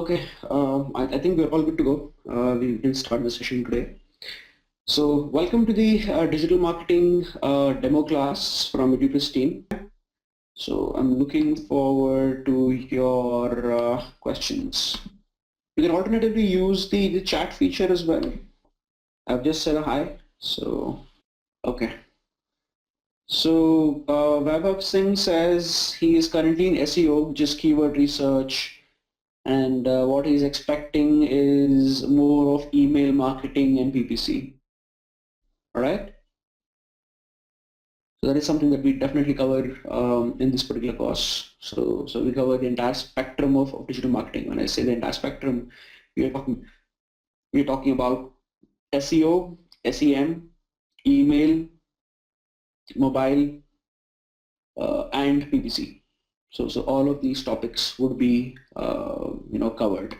Okay, I think we're all good to go. We can start the session today. So welcome to the digital marketing demo class from EduPristine. So I'm looking forward to your questions. You can alternatively use the chat feature as well. I've just said a hi. So, okay. So Vaibhav Singh says he is currently in SEO, just keyword research, and what he's expecting is more of email marketing and PPC. All right. So that is something that we definitely cover in this particular course. So we cover the entire spectrum of digital marketing. When I say the entire spectrum, we are talking about SEO, SEM, email, mobile, and PPC. So all of these topics would be covered.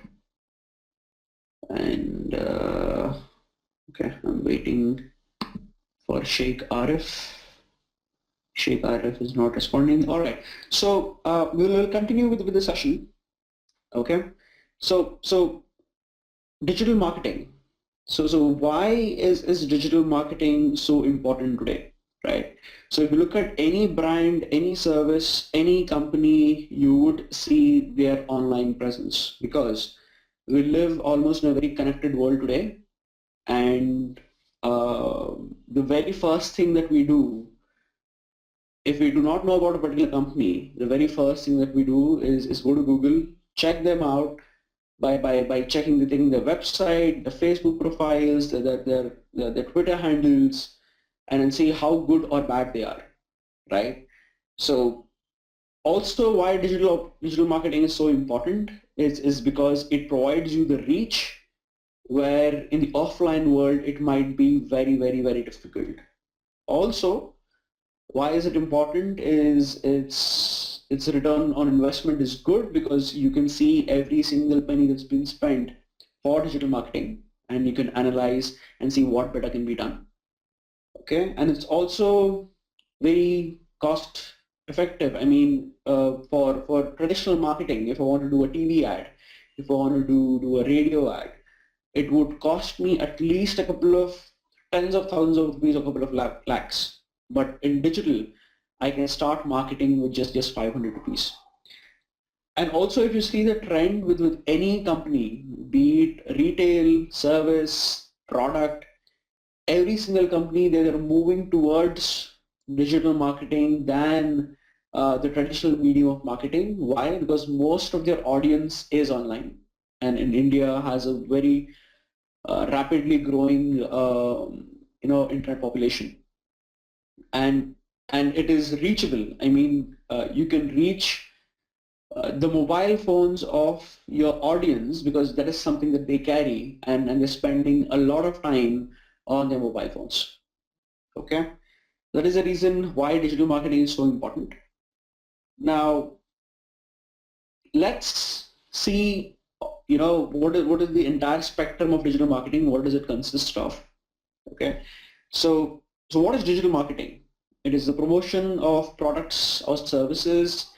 And okay, I'm waiting for Sheikh Arif. Sheikh Arif is not responding. All right. So we will continue with the session. Okay. So digital marketing. So why is digital marketing so important today, right? So if you look at any brand, any service, any company, you would see their online presence because we live almost in a very connected world today, and the very first thing that we do, if we do not know about a particular company, the very first thing that we do is go to Google, check them out by checking their website, the Facebook profiles, their Twitter handles, and then see how good or bad they are, right? So also why digital marketing is so important is because it provides you the reach where in the offline world it might be very, very, very difficult. Also, why is it important is its return on investment is good because you can see every single penny that's been spent for digital marketing, and you can analyze and see what better can be done. Okay, and it's also very cost effective. I mean, for traditional marketing, if I want to do a TV ad, if I want to do a radio ad, it would cost me at least a couple of tens of thousands of rupees, a couple of lakhs. But in digital, I can start marketing with just 500 rupees. And also, if you see the trend with any company, be it retail, service, product, every single company, they are moving towards digital marketing than the traditional medium of marketing. Why? Because most of their audience is online, and in India has a very rapidly growing internet population, and it is reachable. I mean, you can reach the mobile phones of your audience because that is something that they carry, and they're spending a lot of time on their mobile phones. Okay, that is the reason why digital marketing is so important. Now let's see, what is the entire spectrum of digital marketing, what does it consist of. Okay, so what is digital marketing? It is the promotion of products or services,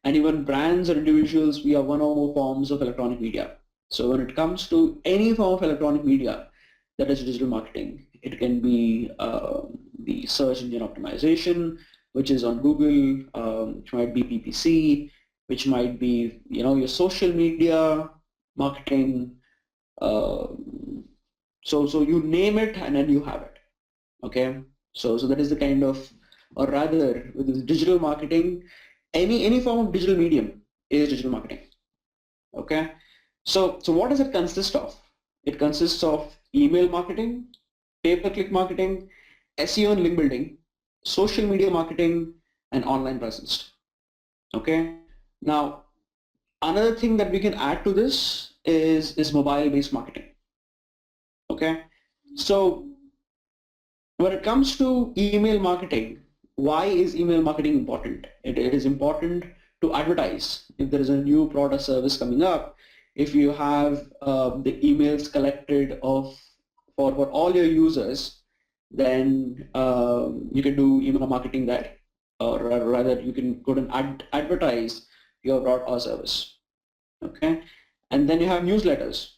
and even brands or individuals via one or more forms of electronic media. So when it comes to any form of electronic media, that is digital marketing. It can be the search engine optimization, which is on Google, which might be PPC, which might be your social media marketing. So you name it and then you have it. Okay, so that is the kind of, or rather with digital marketing, any form of digital medium is digital marketing. Okay, so what does it consist of? It consists of email marketing, pay-per-click marketing, SEO and link building, social media marketing, and online presence. Okay, now another thing that we can add to this is mobile-based marketing. Okay, so when it comes to email marketing, why is email marketing important? It is important to advertise. If there is a new product service coming up, if you have the emails collected for all your users, then you can do email marketing there, or rather you can go and advertise your product or service. Okay, And then you have newsletters.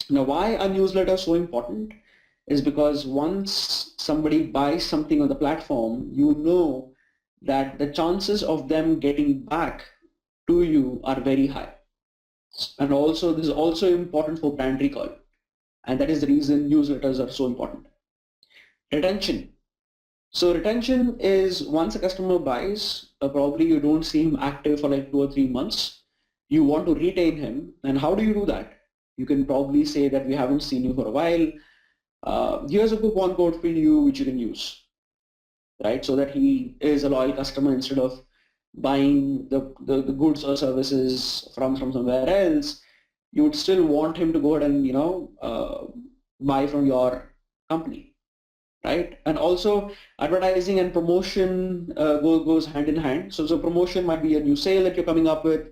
Now, why are newsletters so important is because once somebody buys something on the platform, you know that the chances of them getting back to you are very high. And also, this is also important for brand recall. And that is the reason newsletters are so important. Retention. So retention is once a customer buys, probably you don't see him active for like 2 or 3 months. You want to retain him. And how do you do that? You can probably say that we haven't seen you for a while. Here's a coupon code for you which you can use, right? So that he is a loyal customer instead of buying the goods or services from somewhere else. You would still want him to go ahead and buy from your company, right? And also advertising and promotion goes hand in hand. So promotion might be a new sale that you're coming up with.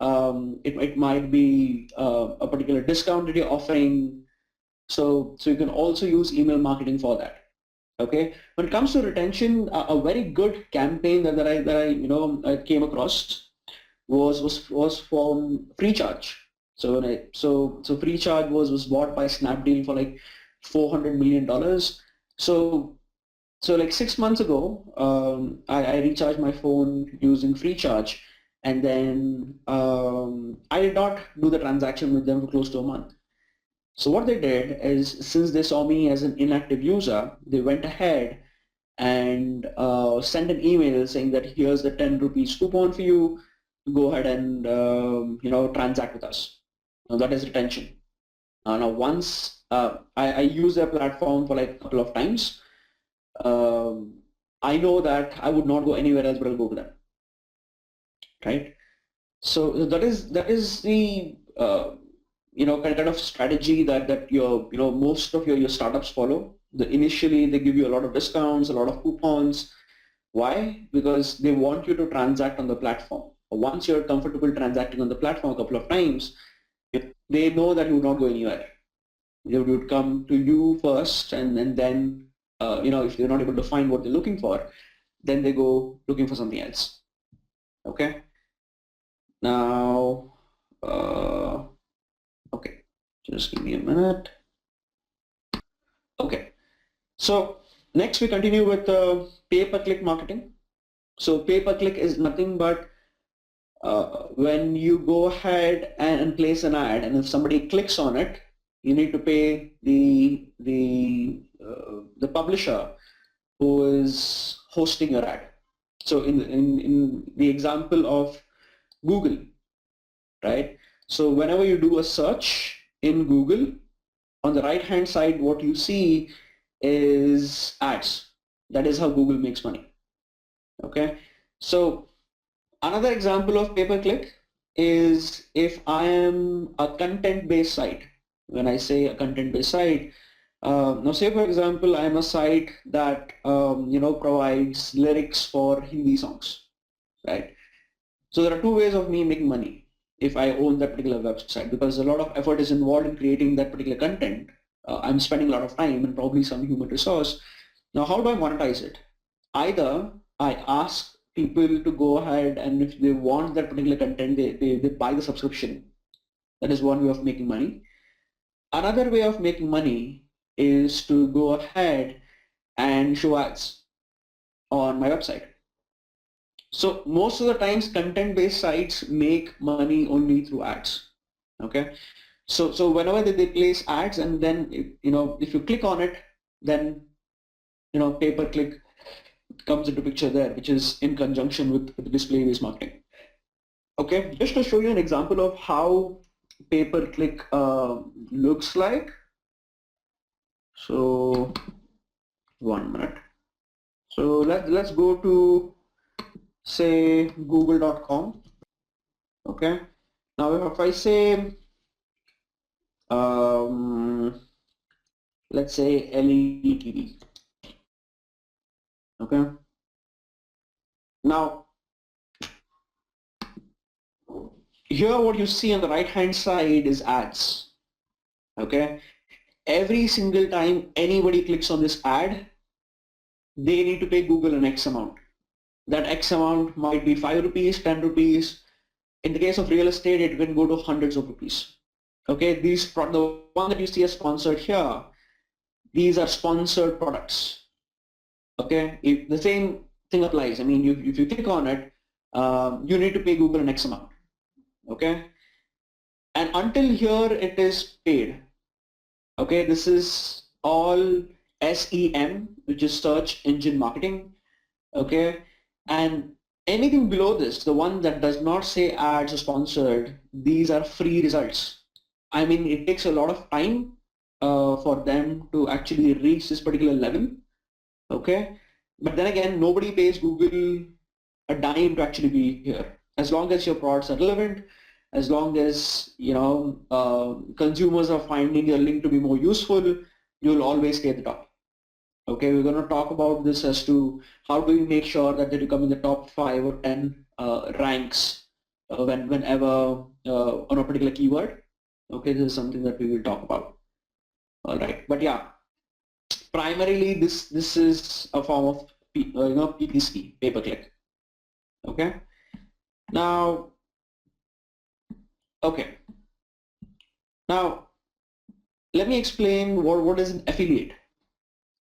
It might be a particular discount that you're offering. So you can also use email marketing for that. Okay. When it comes to retention, a very good campaign that I came across was from Freecharge. So Freecharge was bought by Snapdeal for like $400 million. So like 6 months ago, I recharged my phone using Freecharge, and then I did not do the transaction with them for close to a month. So what they did is, since they saw me as an inactive user, they went ahead and sent an email saying that here's the 10 rupees coupon for you. Go ahead and transact with us. Now that is retention. Now once I use their platform for like a couple of times, I know that I would not go anywhere else but I'll go to them, right? So that is the kind of strategy that your most of your startups follow. Initially they give you a lot of discounts, a lot of coupons. Why? Because they want you to transact on the platform. Once you're comfortable transacting on the platform a couple of times, they know that you will not go anywhere. They would come to you first, and then if they're not able to find what they're looking for, then they go looking for something else. Okay. Now, okay, just give me a minute. Okay. So next we continue with pay-per-click marketing. So pay-per-click is nothing but when you go ahead and place an ad, and if somebody clicks on it, you need to pay the publisher who is hosting your ad. So in the example of Google, right? So whenever you do a search in Google, on the right hand side, what you see is ads. That is how Google makes money. Okay. So another example of pay-per-click is if I am a content-based site. When I say a content-based site, now say for example I am a site that provides lyrics for Hindi songs, right? So there are two ways of me making money if I own that particular website, because a lot of effort is involved in creating that particular content. I'm spending a lot of time and probably some human resource. Now how do I monetize it? Either I ask people to go ahead, and if they want that particular content, they buy the subscription. That is one way of making money. Another way of making money is to go ahead and show ads on my website. So most of the times content-based sites make money only through ads. Okay. So whenever they place ads, and then if you click on it, then pay-per-click comes into picture there, which is in conjunction with display-based marketing. Okay, just to show you an example of how pay-per-click looks like. So 1 minute. So let's go to, say, google.com. Okay. Now if I say let's say LED TV. Okay. Now here what you see on the right hand side is ads. Okay. Every single time anybody clicks on this ad, they need to pay Google an X amount. That X amount might be 5 rupees, 10 rupees, In the case of real estate, it can go to hundreds of rupees. Okay, the one that you see as sponsored here, these are sponsored products. Okay, if the same thing applies. I mean, if you click on it, you need to pay Google an X amount. Okay, and until here it is paid. Okay, this is all SEM, which is search engine marketing. Okay, and anything below this, the one that does not say ads or sponsored, these are free results. I mean, it takes a lot of time for them to actually reach this particular level. Okay, but then again, nobody pays Google a dime to actually be here. As long as your products are relevant, as long as consumers are finding your link to be more useful, you'll always stay at the top. Okay, we're going to talk about this as to how do we make sure that they come in the top 5 or 10 ranks whenever on a particular keyword. Okay, this is something that we will talk about. All right, but yeah, primarily this is a form of PPC, pay per click. Okay, now let me explain what is an affiliate.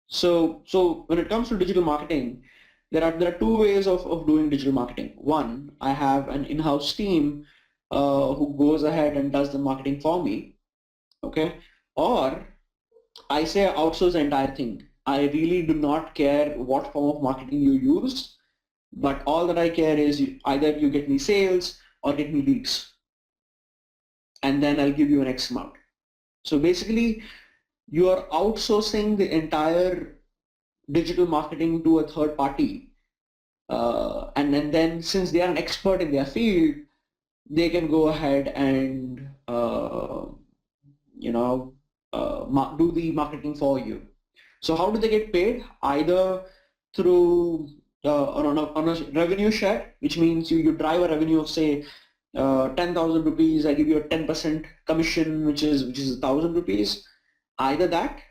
So when it comes to digital marketing, there are two ways of doing digital marketing. One, I have an in-house team who goes ahead and does the marketing for me. Okay, or I say outsource the entire thing. I really do not care what form of marketing you use, but all that I care is either you get me sales or get me leads, and then I'll give you an X amount. So basically, you are outsourcing the entire digital marketing to a third party, and then since they are an expert in their field, they can go ahead and do the marketing for you. So how do they get paid? Either through on a revenue share, which means you drive a revenue of say 10,000 rupees. I give you a 10% commission, which is 1,000 rupees. Either that,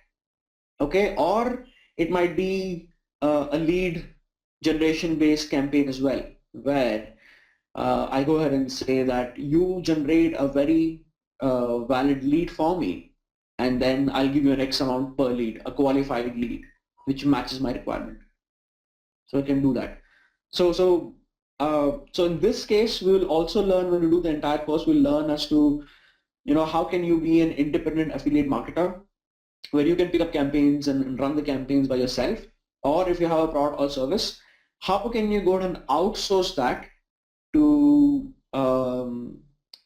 okay, or it might be a lead generation based campaign as well, where I go ahead and say that you generate a very valid lead for me, and then I'll give you an X amount per lead, a qualified lead, which matches my requirement. So I can do that. So in this case, we will also learn when we do the entire course, we'll learn as to, how can you be an independent affiliate marketer, where you can pick up campaigns and run the campaigns by yourself, or if you have a product or service, how can you go and outsource that to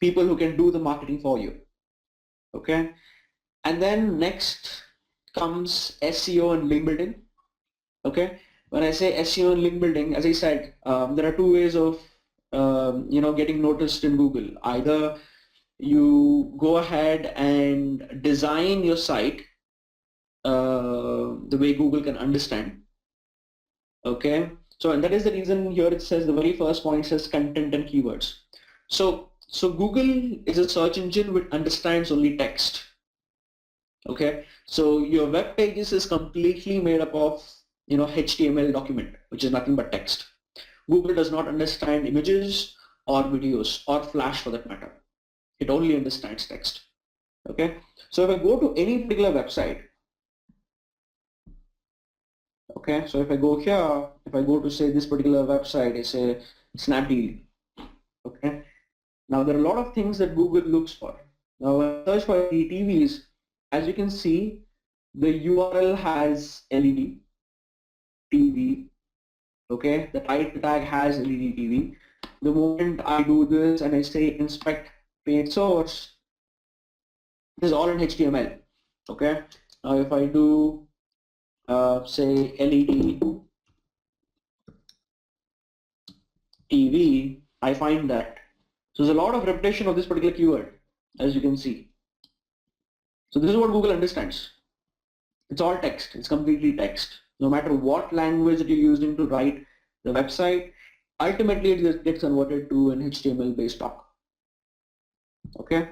people who can do the marketing for you. Okay, and then next comes SEO and link building. Okay, when I say SEO and link building, as I said, there are two ways of getting noticed in Google. Either you go ahead and design your site the way Google can understand. Okay, so and that is the reason here it says the very first point says content and keywords. So Google is a search engine which understands only text. Okay, so your web pages is completely made up of HTML document, which is nothing but text. Google does not understand images or videos or Flash for that matter. It only understands text. Okay, so if I go to any particular website, okay, so if I go here, if I go to say this particular website, I say Snapdeal. Okay, now there are a lot of things that Google looks for. Now when I search for LED TVs, as you can see, the URL has LED TV. Okay, the title tag has LED TV. The moment I do this and I say inspect page source, this is all in HTML. Okay, now if I do say LED TV, I find that. So there's a lot of repetition of this particular keyword, as you can see. So this is what Google understands. It's all text. It's completely text. No matter what language that you're using to write the website, ultimately it gets converted to an HTML-based doc. Okay,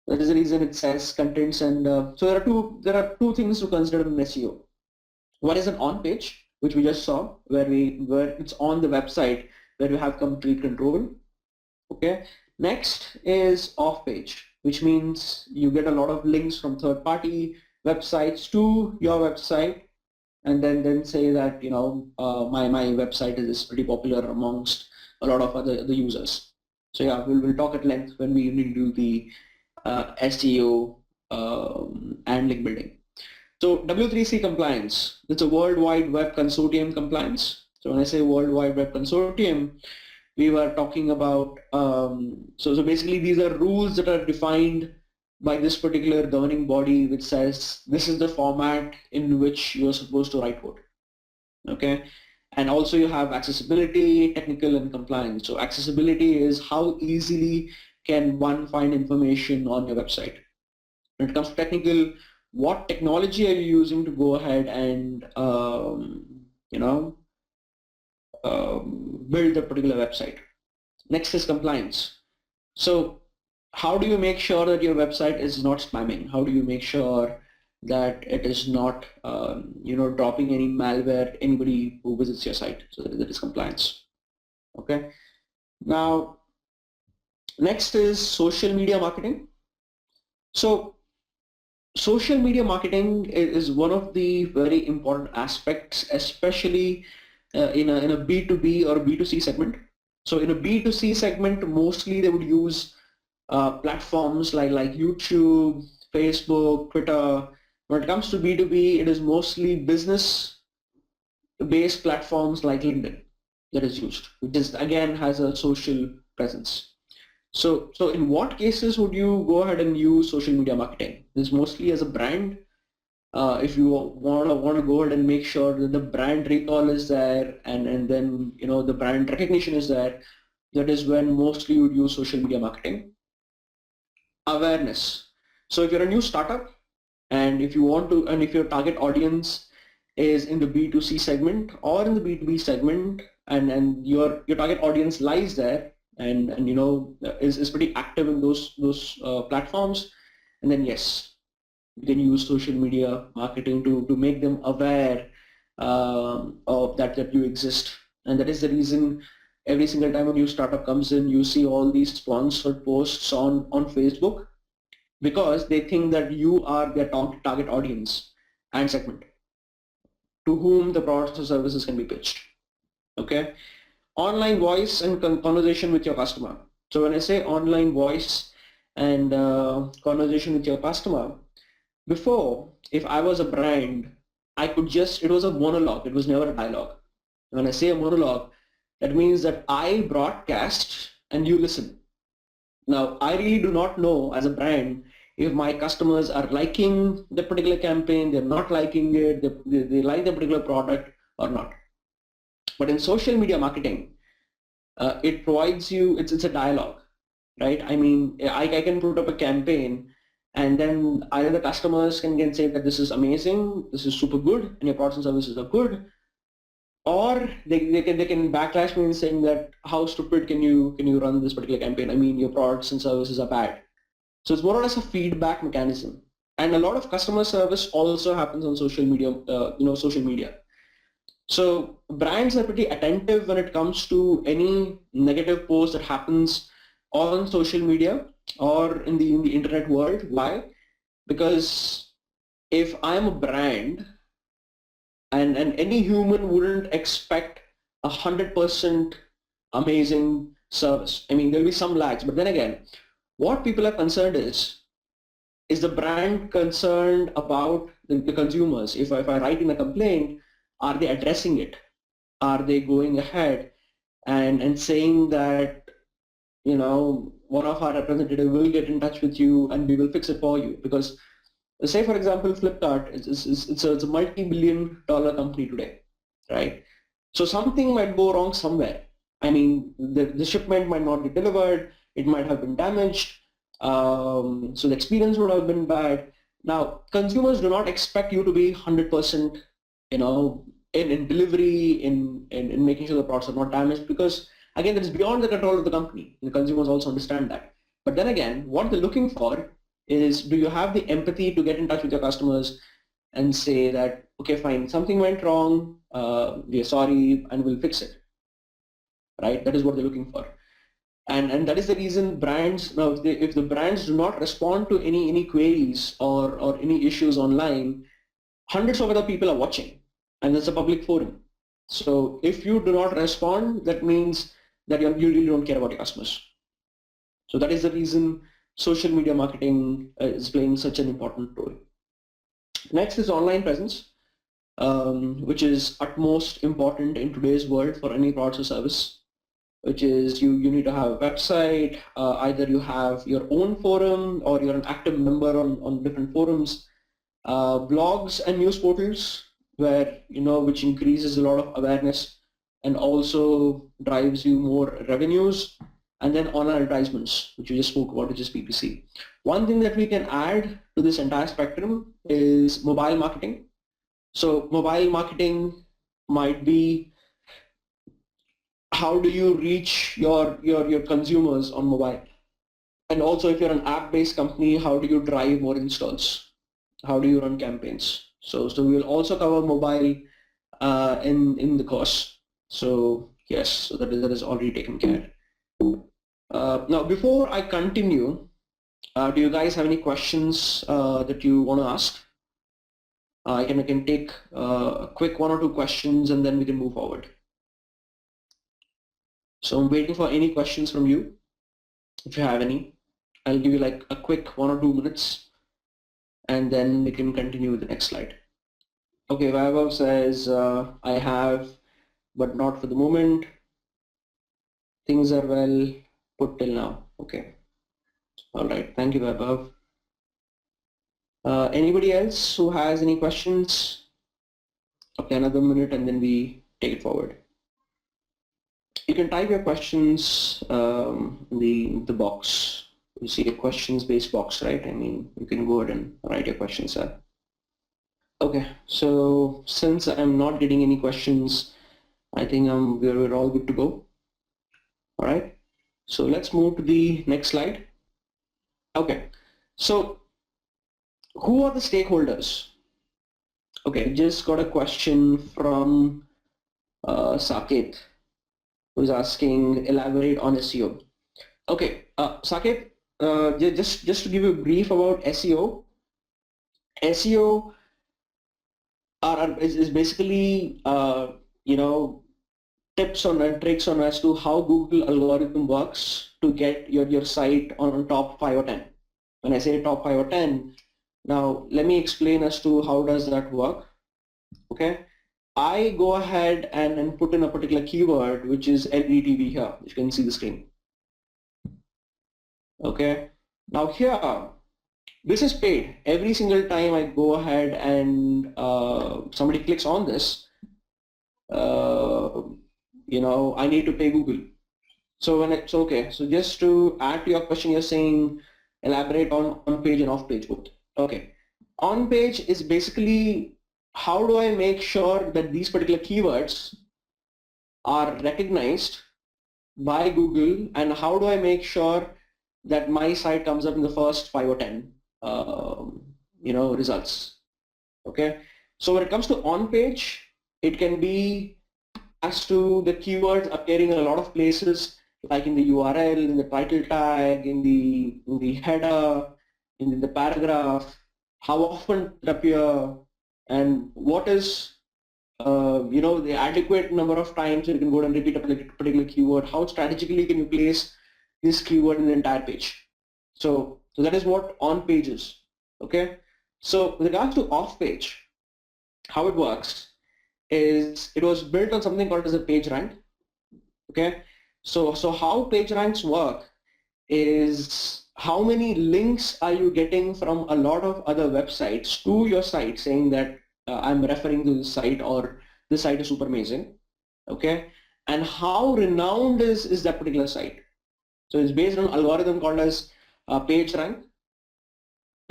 that is the reason it says contents, and so there are two things to consider in SEO. One is an on page, which we just saw, where it's on the website where you have complete control. Okay, Next is off-page, which means you get a lot of links from third-party websites to your website, and then say that my website is pretty popular amongst a lot of other users. So yeah, we'll talk at length when we do the SEO and link building. So W3C compliance, it's a World Wide Web Consortium compliance. So when I say World Wide Web Consortium, we were talking about, so basically these are rules that are defined by this particular governing body, which says this is the format in which you're supposed to write code. Okay, and also you have accessibility, technical, and compliance. So accessibility is how easily can one find information on your website. When it comes to technical, what technology are you using to go ahead and build a particular website? Next is compliance. So how do you make sure that your website is not spamming? How do you make sure that it is not dropping any malware anybody who visits your site? So that is compliance. Okay. Now next is social media marketing. So social media marketing is one of the very important aspects, especially in a B2B or B2C segment. So in a B2C segment, mostly they would use platforms like YouTube, Facebook, Twitter. When it comes to B2B, it is mostly business-based platforms like LinkedIn that is used, which is again has a social presence. So in what cases would you go ahead and use social media marketing? This mostly as a brand. If you want to go ahead and make sure that the brand recall is there, and then the brand recognition is there, that is when mostly you would use social media marketing. Awareness. So if you're a new startup, and if your target audience is in the B2C segment or in the B2B segment, and your target audience lies there, and is pretty active in those platforms, and then yes, you can use social media marketing to make them aware of that you exist. And that is the reason every single time a new startup comes in, you see all these sponsored posts on Facebook, because they think that you are their target audience and segment to whom the products or services can be pitched. Okay. Online voice and conversation with your customer. So when I say online voice and conversation with your customer, before, if I was a brand, it was a monologue, it was never a dialogue. When I say a monologue, that means that I broadcast and you listen. Now, I really do not know as a brand if my customers are liking the particular campaign, they're not liking it, they like the particular product or not. But in social media marketing, it provides you, it's a dialogue, right? I mean, I can put up a campaign, and then either the customers can say that this is amazing, this is super good, and your products and services are good, or they can backlash me in saying that how stupid can you run this particular campaign? I mean, your products and services are bad. So it's more or less a feedback mechanism, and a lot of customer service also happens on social media. Social media. So brands are pretty attentive when it comes to any negative post that happens on social media or in the internet world. Why? Because if I'm a brand, and any human wouldn't expect 100% amazing service. I mean, there'll be some lags, but then again, what people are concerned is the brand concerned about the consumers? If I write in a complaint, are they addressing it? Are they going ahead and saying that one of our representatives will get in touch with you and we will fix it for you? Because say for example, Flipkart it's a multi-billion-dollar company today, right? So something might go wrong somewhere. I mean, the shipment might not get delivered, it might have been damaged, so the experience would have been bad. Now, consumers do not expect you to be 100%, in delivery, in making sure the products are not damaged, because again, that is beyond the control of the company. The consumers also understand that. But then again, what they're looking for is, do you have the empathy to get in touch with your customers and say that, okay, fine, something went wrong, we are sorry, and we'll fix it, right? That is what they're looking for. And that is the reason brands, now if the brands do not respond to any queries or any issues online, hundreds of other people are watching, and it's a public forum. So if you do not respond, that means that you really don't care about your customers. So that is the reason social media marketing is playing such an important role. Next is online presence, which is utmost important in today's world for any product or service, which is you need to have a website, either you have your own forum or you're an active member on different forums, blogs and news portals where, which increases a lot of awareness and also drives you more revenues, and then online advertisements, which we just spoke about, which is PPC. One thing that we can add to this entire spectrum is mobile marketing. So mobile marketing might be, how do you reach your consumers on mobile? And also, if you're an app-based company, how do you drive more installs? How do you run campaigns? So we will also cover mobile in the course. So yes, so that is already taken care. Now, before I continue, do you guys have any questions that you want to ask? I can take a quick 1 or 2 questions and then we can move forward. So I'm waiting for any questions from you. If you have any, I'll give you like a quick 1 or 2 minutes and then we can continue with the next slide. Okay, Vaibhav says, I have, but not for the moment. Things are well put till now. Okay. All right. Thank you, Vaibhav. Anybody else who has any questions? Okay, another minute and then we take it forward. You can type your questions in the box. You see a questions-based box, right? I mean, you can go ahead and write your questions there. Okay, so since I'm not getting any questions, I think we're all good to go. All right, so let's move to the next slide. Okay, so who are the stakeholders? Okay, just got a question from Saket, who's asking, elaborate on SEO. Okay, Saket, just to give you a brief about SEO. SEO is basically tips on and tricks on as to how Google algorithm works to get your site on top 5 or 10. When I say top 5 or 10, now let me explain as to how does that work. Okay, I go ahead and put in a particular keyword, which is LETV here. You can see the screen. Okay, now here, this is paid. Every single time I go ahead and somebody clicks on this, I need to pay Google. So when it's okay, so just to add to your question, you're saying elaborate on page and off page both. Okay, on page is basically how do I make sure that these particular keywords are recognized by Google, and how do I make sure that my site comes up in the first 5 or 10 results. Okay, so when it comes to on page, it can be as to the keywords appearing in a lot of places, like in the URL, in the title tag, in the header, in the paragraph, how often it appear, and what is the adequate number of times you can go and repeat a particular keyword. How strategically can you place this keyword in the entire page? So that is what on page is. Okay. So with regards to off page, how it works is it was built on something called as a page rank. Okay. So how page ranks work is how many links are you getting from a lot of other websites to your site saying that I'm referring to this site or this site is super amazing. Okay. And how renowned is that particular site? So it's based on an algorithm called as page rank.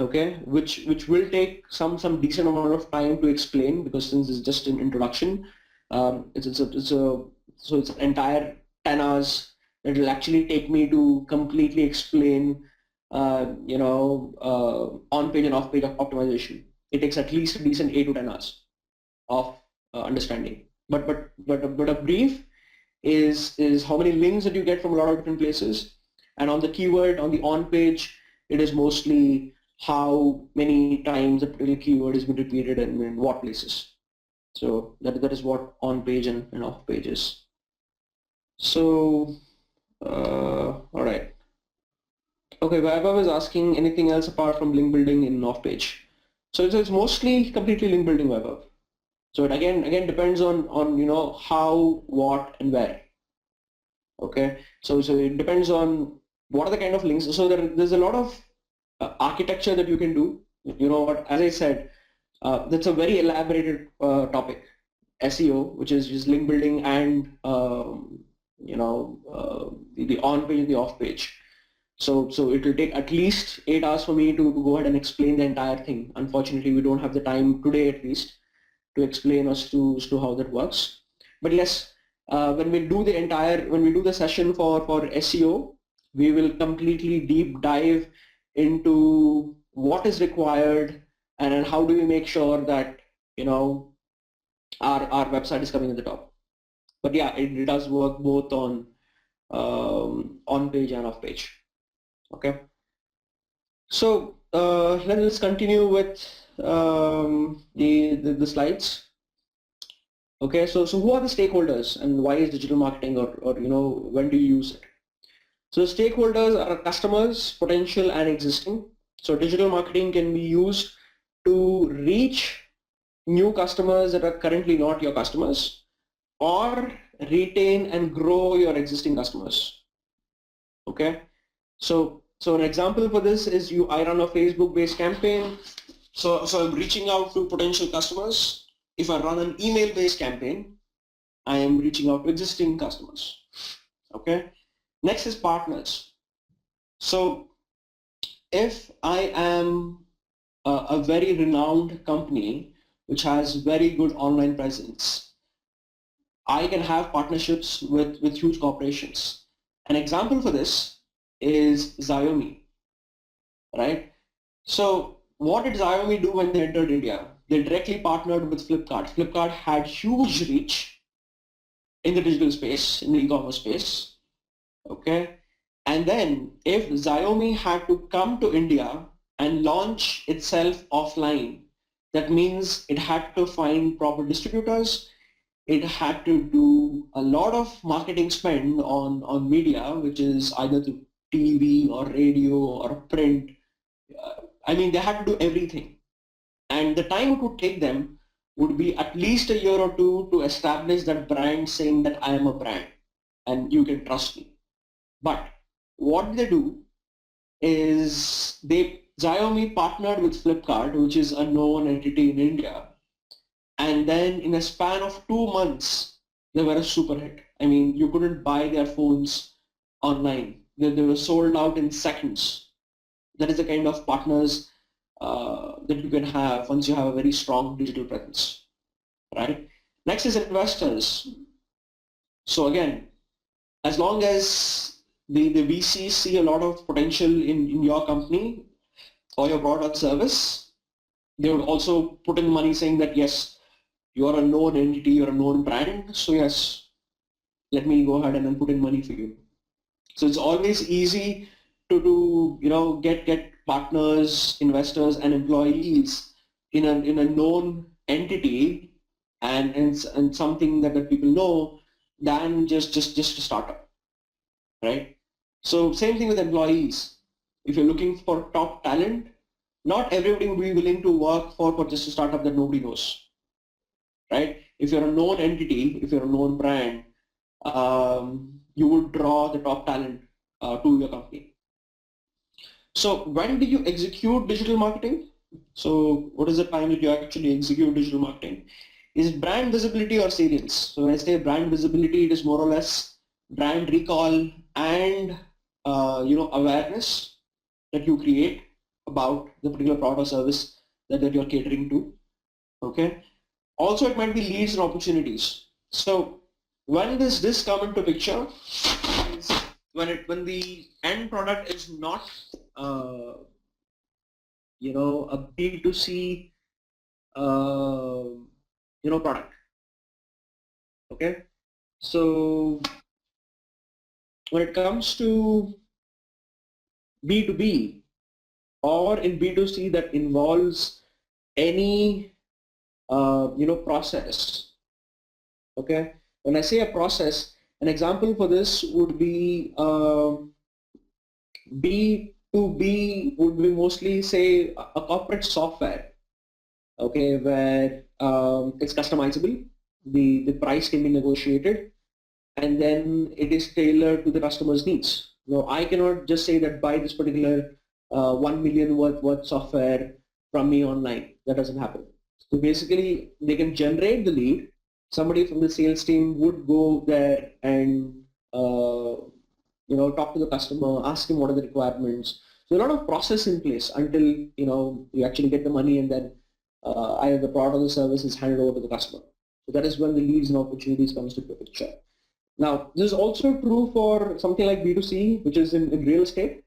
Okay, which will take some decent amount of time to explain, because since it's just an introduction, it's an entire 10 hours. It will actually take me to completely explain on page and off page optimization. It takes at least a decent 8 to 10 hours of understanding. But a brief is how many links that you get from a lot of different places. And on the keyword, on the on page, it is mostly how many times a particular keyword has been repeated and in what places. So that is what on page and off page is. So all right. Okay, Vaibhav is asking anything else apart from link building in off page. So it's mostly completely link building, Vaibhav. So it again depends on how, what, and where. Okay, so it depends on what are the kind of links. So there's a lot of architecture that you can do. You know what? As I said, that's a very elaborated topic, SEO, which is just link building and the on page and the off page. So it will take at least 8 hours for me to go ahead and explain the entire thing. Unfortunately, we don't have the time today, at least, to explain as to how that works. But yes, when we do the session for SEO, we will completely deep dive into what is required and how do we make sure that our website is coming at the top. But yeah, it does work both on page and off page. Okay. So let's continue with the slides. Okay, so who are the stakeholders and why is digital marketing or when do you use it? So stakeholders are customers, potential and existing. So digital marketing can be used to reach new customers that are currently not your customers, or retain and grow your existing customers. Okay, so an example for this is I run a Facebook-based campaign. So I'm reaching out to potential customers. If I run an email-based campaign, I am reaching out to existing customers. Okay. Next is partners. So if I am a very renowned company which has very good online presence, I can have partnerships with huge corporations. An example for this is Xiaomi, right? So what did Xiaomi do when they entered India? They directly partnered with Flipkart. Flipkart had huge reach in the digital space, in the e-commerce space, okay? And then if Xiaomi had to come to India and launch itself offline, that means it had to find proper distributors, it had to do a lot of marketing spend on media, which is either through TV or radio or print. I mean, they had to do everything. And the time it would take them would be at least a year or two to establish that brand, saying that I am a brand and you can trust me. But what they do is Xiaomi partnered with Flipkart, which is a known entity in India. And then in a span of 2 months, they were a super hit. I mean, you couldn't buy their phones online. They were sold out in seconds. That is the kind of partners that you can have once you have a very strong digital presence, right? Next is investors. So again, as long as the VCs see a lot of potential in your company or your product or service, they would also put in money saying that, yes, you're a known entity, you're a known brand, so yes, let me go ahead and then put in money for you. So it's always easy to get partners, investors, and employees in a known entity and something that people know than just a startup, right? So same thing with employees. If you're looking for top talent, not everybody would be willing to work for just a startup that nobody knows, right? If you're a known entity, if you're a known brand, you would draw the top talent to your company. So when do you execute digital marketing? So what is the time that you actually execute digital marketing? Is it brand visibility or salience? So when I say brand visibility, it is more or less brand recall and awareness that you create about the particular product or service that you're catering to. Okay. Also, it might be leads and opportunities. So when does this come into picture? Is when the end product is not a B2C product. Okay. So when it comes to B2B or in B2C that involves any process. Okay, when I say a process, an example for this would be B2B would be mostly say a corporate software. Okay, where it's customizable, the price can be negotiated, and then it is tailored to the customer's needs. Now, I cannot just say that buy this particular 1 million worth software from me online. That doesn't happen. So basically, they can generate the lead. Somebody from the sales team would go there and talk to the customer, ask him what are the requirements. So a lot of process in place until you actually get the money, and then either the product or the service is handed over to the customer. So that is when the leads and opportunities comes to the picture. Now, this is also true for something like B2C, which is in real estate.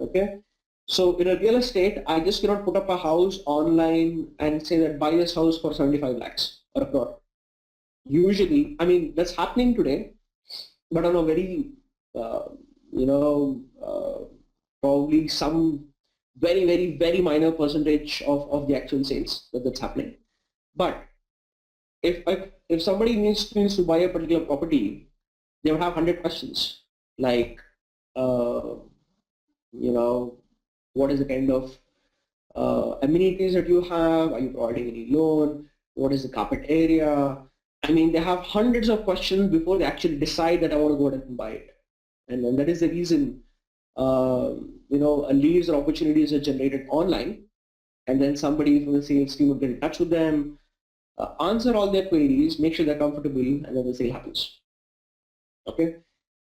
Okay, so in a real estate, I just cannot put up a house online and say that buy this house for 75 lakhs or a crore. Usually, I mean, that's happening today, but on a very, uh, probably some very, very, very minor percentage of the actual sales that's happening. But if somebody needs to buy a particular property, they would have 100 questions like, uh, what is the kind of amenities that you have? Are you providing any loan? What is the carpet area? I mean, they have hundreds of questions before they actually decide that I want to go ahead and buy it. And that is the reason, leads or opportunities are generated online, and then somebody from the sales team will get in touch with them, answer all their queries, make sure they're comfortable, and then the sale happens. Okay.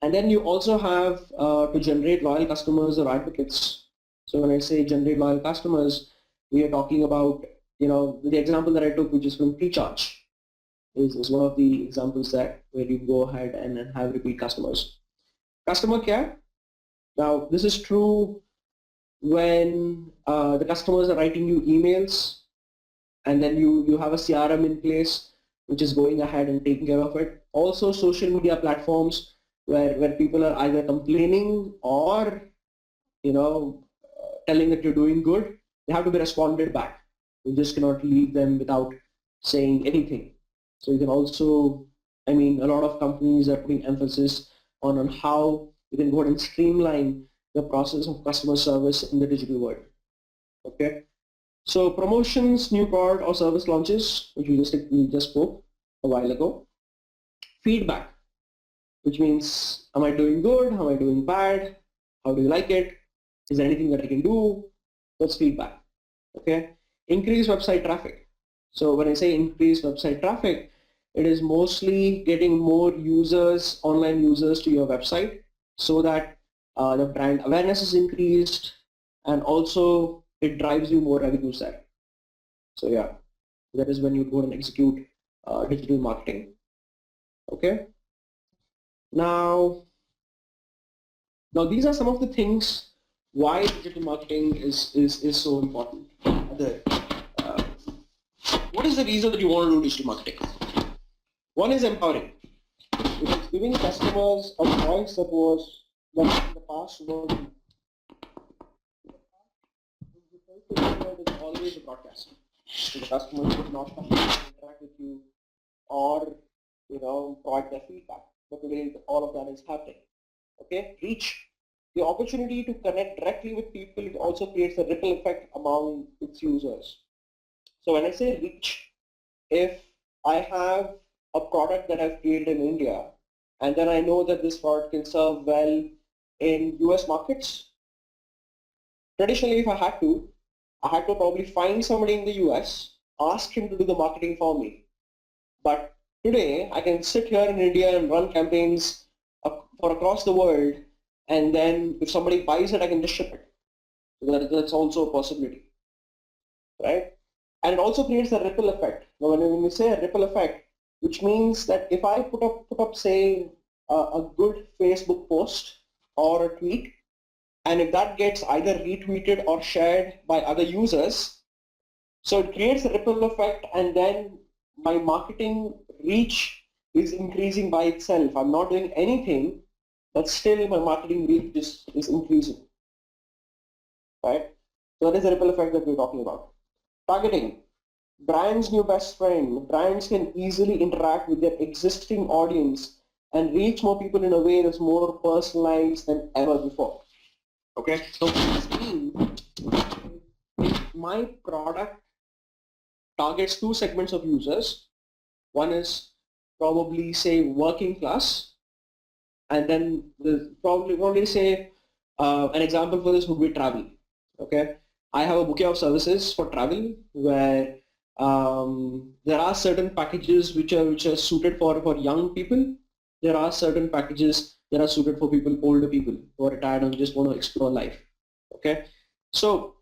And then you also have to generate loyal customers or advocates. So when I say generate loyal customers, we are talking about, the example that I took, which is from Precharge, is one of the examples that where you go ahead and have repeat customers. Customer care. Now, this is true when the customers are writing you emails, and then you have a CRM in place, which is going ahead and taking care of it. Also, social media platforms where people are either complaining or telling that you're doing good, they have to be responded back. You just cannot leave them without saying anything. So you can also, I mean, a lot of companies are putting emphasis on how you can go ahead and streamline the process of customer service in the digital world. Okay. So promotions, new product or service launches, which we just spoke a while ago. Feedback, which means, am I doing good? Am I doing bad? How do you like it? Is there anything that I can do? That's feedback. Okay. Increase website traffic. So when I say increase website traffic, it is mostly getting more users, online users to your website, so that the brand awareness is increased, and also it drives you more revenues there. So yeah, that is when you go and execute digital marketing. Okay. Now these are some of the things why digital marketing is so important. What is the reason that you want to do digital marketing? One is empowering. It is giving customers a voice that was in the past was always a broadcast. So the customers would not come and interact with you or provide their feedback. But today all of that is happening. Okay, reach. The opportunity to connect directly with people, it also creates a ripple effect among its users. So when I say reach, if I have a product that I've created in India, and then I know that this product can serve well in US markets, traditionally if I had to probably find somebody in the US, ask him to do the marketing for me. But today I can sit here in India and run campaigns for across the world, and then if somebody buys it, I can just ship it. So that's also a possibility, right? And it also creates a ripple effect. Now, when we say a ripple effect, which means that if I put up say a good Facebook post or a tweet, and if that gets either retweeted or shared by other users, so it creates a ripple effect, and then my marketing reach is increasing by itself. I'm not doing anything, but still my marketing reach is increasing, right? So that is the ripple effect that we're talking about. Targeting. Brand's new best friend. Brands can easily interact with their existing audience and reach more people in a way that's more personalized than ever before. Okay, so this means if my product targets two segments of users, one is probably say working class, and then probably say an example for this would be travel. Okay, I have a bouquet of services for travel where there are certain packages which are suited for young people. There are certain packages that are suited for people, older people who are retired and just want to explore life. Okay, so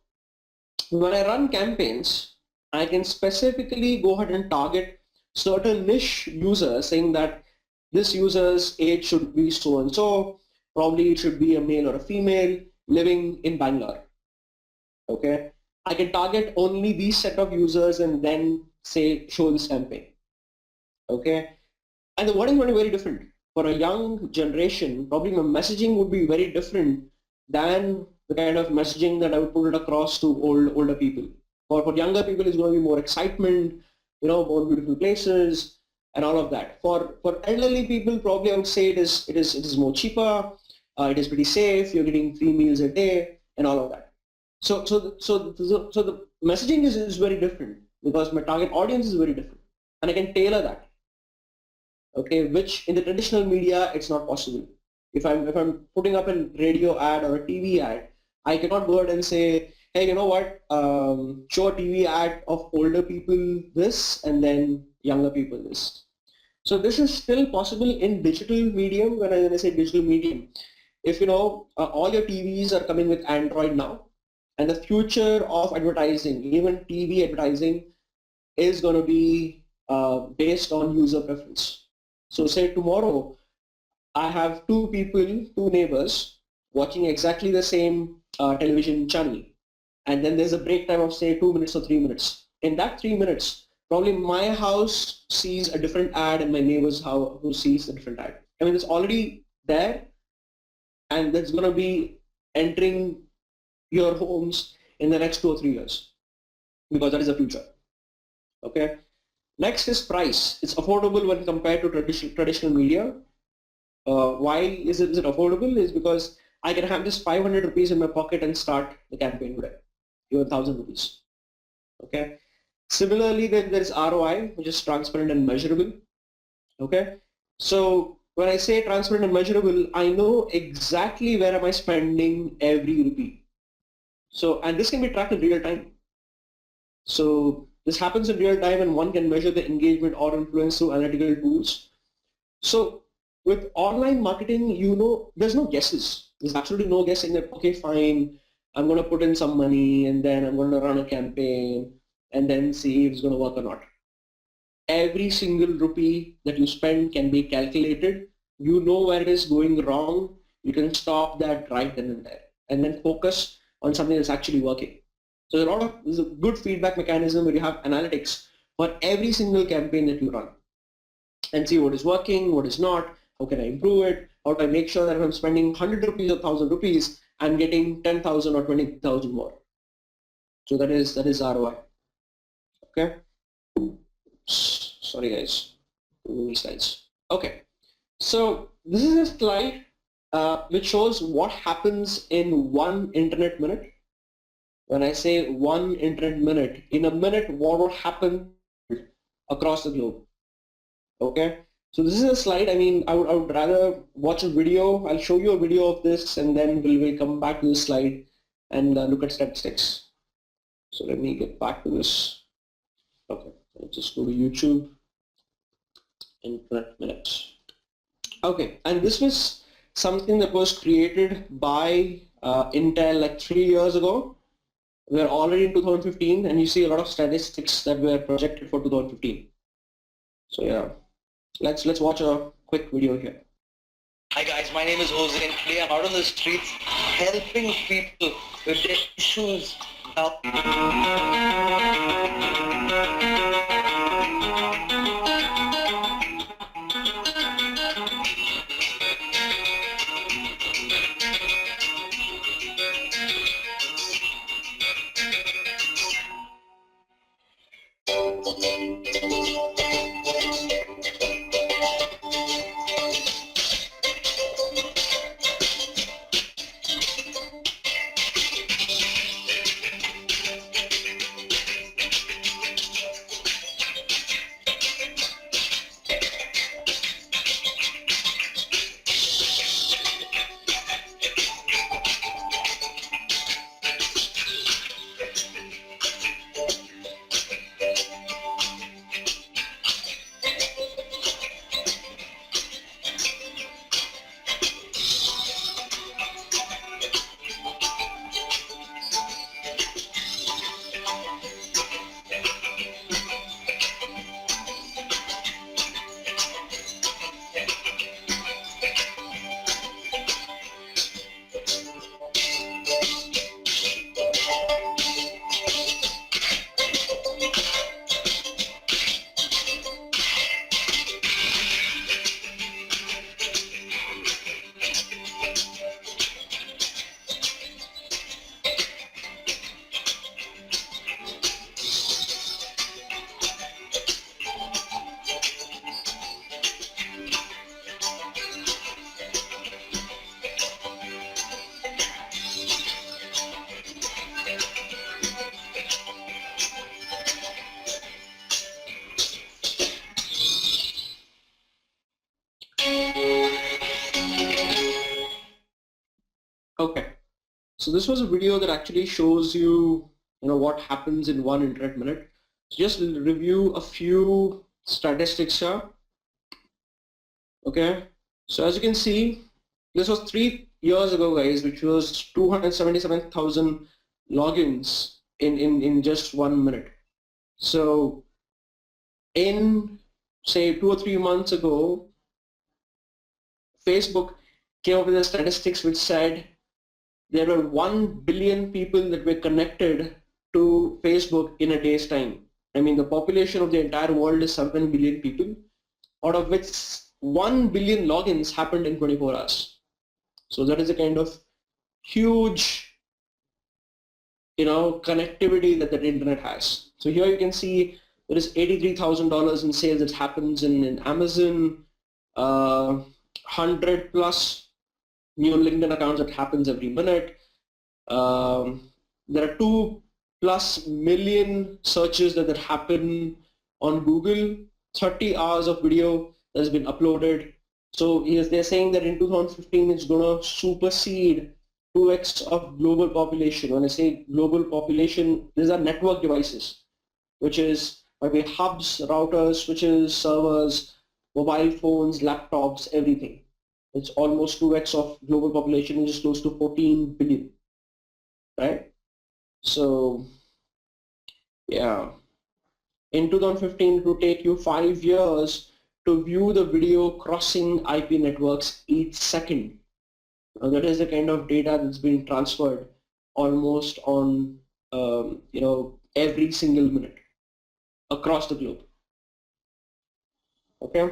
when I run campaigns, I can specifically go ahead and target certain niche users, saying that this user's age should be so and so, probably it should be a male or a female living in Bangalore. Okay, I can target only these set of users and then say show this campaign. Okay, and the wording would be very different. For a young generation, probably my messaging would be very different than the kind of messaging that I would put it across to older people. For younger people, it's going to be more excitement, more beautiful places and all of that. For elderly people, probably I would say it is more cheaper, it is pretty safe. You're getting 3 meals a day and all of that. So the messaging is very different because my target audience is very different, and I can tailor that. Okay, which in the traditional media it's not possible. If I'm putting up a radio ad or a TV ad, I cannot go ahead and say, hey, you know what, show a TV ad of older people this and then younger people this. So this is still possible in digital medium. When I say digital medium, if all your TVs are coming with Android now, and the future of advertising, even TV advertising, is going to be based on user preference. So say tomorrow I have two neighbors watching exactly the same television channel, and then there's a break time of say 2 minutes or 3 minutes. In that 3 minutes, probably my house sees a different ad and my neighbor's house who sees a different ad. I mean, it's already there, and that's going to be entering your homes in the next 2 or 3 years, because that is the future. Okay. Next is price. It's affordable when compared to traditional media. Why is it affordable? Is because I can have this 500 rupees in my pocket and start the campaign today, even 1,000 rupees. Okay. Similarly, there is ROI, which is transparent and measurable. Okay. So when I say transparent and measurable, I know exactly where am I spending every rupee. So, and this can be tracked in real time. So this happens in real time, and one can measure the engagement or influence through analytical tools. So with online marketing, there's no guesses. There's absolutely no guessing that, okay, fine, I'm going to put in some money and then I'm going to run a campaign and then see if it's going to work or not. Every single rupee that you spend can be calculated. You know where it is going wrong. You can stop that right then and there, and then focus on something that's actually working. So there's a good feedback mechanism where you have analytics for every single campaign that you run, and see what is working, what is not, how can I improve it, how do I make sure that if I'm spending 100 rupees or 1,000 rupees, I'm getting 10,000 or 20,000 more. So that is ROI. Okay. Sorry guys, too many slides. Okay, so this is a slide which shows what happens in 1 internet minute. When I say 1 internet minute, in a minute, what will happen across the globe? Okay, so this is a slide. I mean, I would rather watch a video. I'll show you a video of this, and then we'll come back to this slide and look at statistics. So let me get back to this. Okay, I'll just go to YouTube. Internet minutes. Okay, and this was something that was created by Intel like 3 years ago. We're already in 2015, and you see a lot of statistics that were projected for 2015. So yeah, let's watch a quick video here. Hi guys, my name is Jose, and today I'm out on the streets helping people with their issues. Okay, so this was a video that actually shows you, what happens in 1 internet minute. So just review a few statistics here. Okay, so as you can see, this was 3 years ago, guys, which was 277,000 logins in just 1 minute. So in, say, 2 or 3 months ago, Facebook came up with the statistics which said there were 1 billion people that were connected to Facebook in a day's time. I mean, the population of the entire world is 7 billion people, out of which 1 billion logins happened in 24 hours. So that is a kind of huge, connectivity that the internet has. So here you can see there is $83,000 in sales that happens in Amazon, 100 plus new LinkedIn accounts that happens every minute. There are 2+ million searches that happen on Google, 30 hours of video that has been uploaded. So they're saying that in 2015 it's going to supersede 2x of global population. When I say global population, these are network devices, which is might be hubs, routers, switches, servers, mobile phones, laptops, everything. It's almost 2x of global population, which is close to 14 billion, right? So, yeah. In 2015, it would take you 5 years to view the video crossing IP networks each second. Now, that is the kind of data that's being transferred almost on, every single minute across the globe. Okay.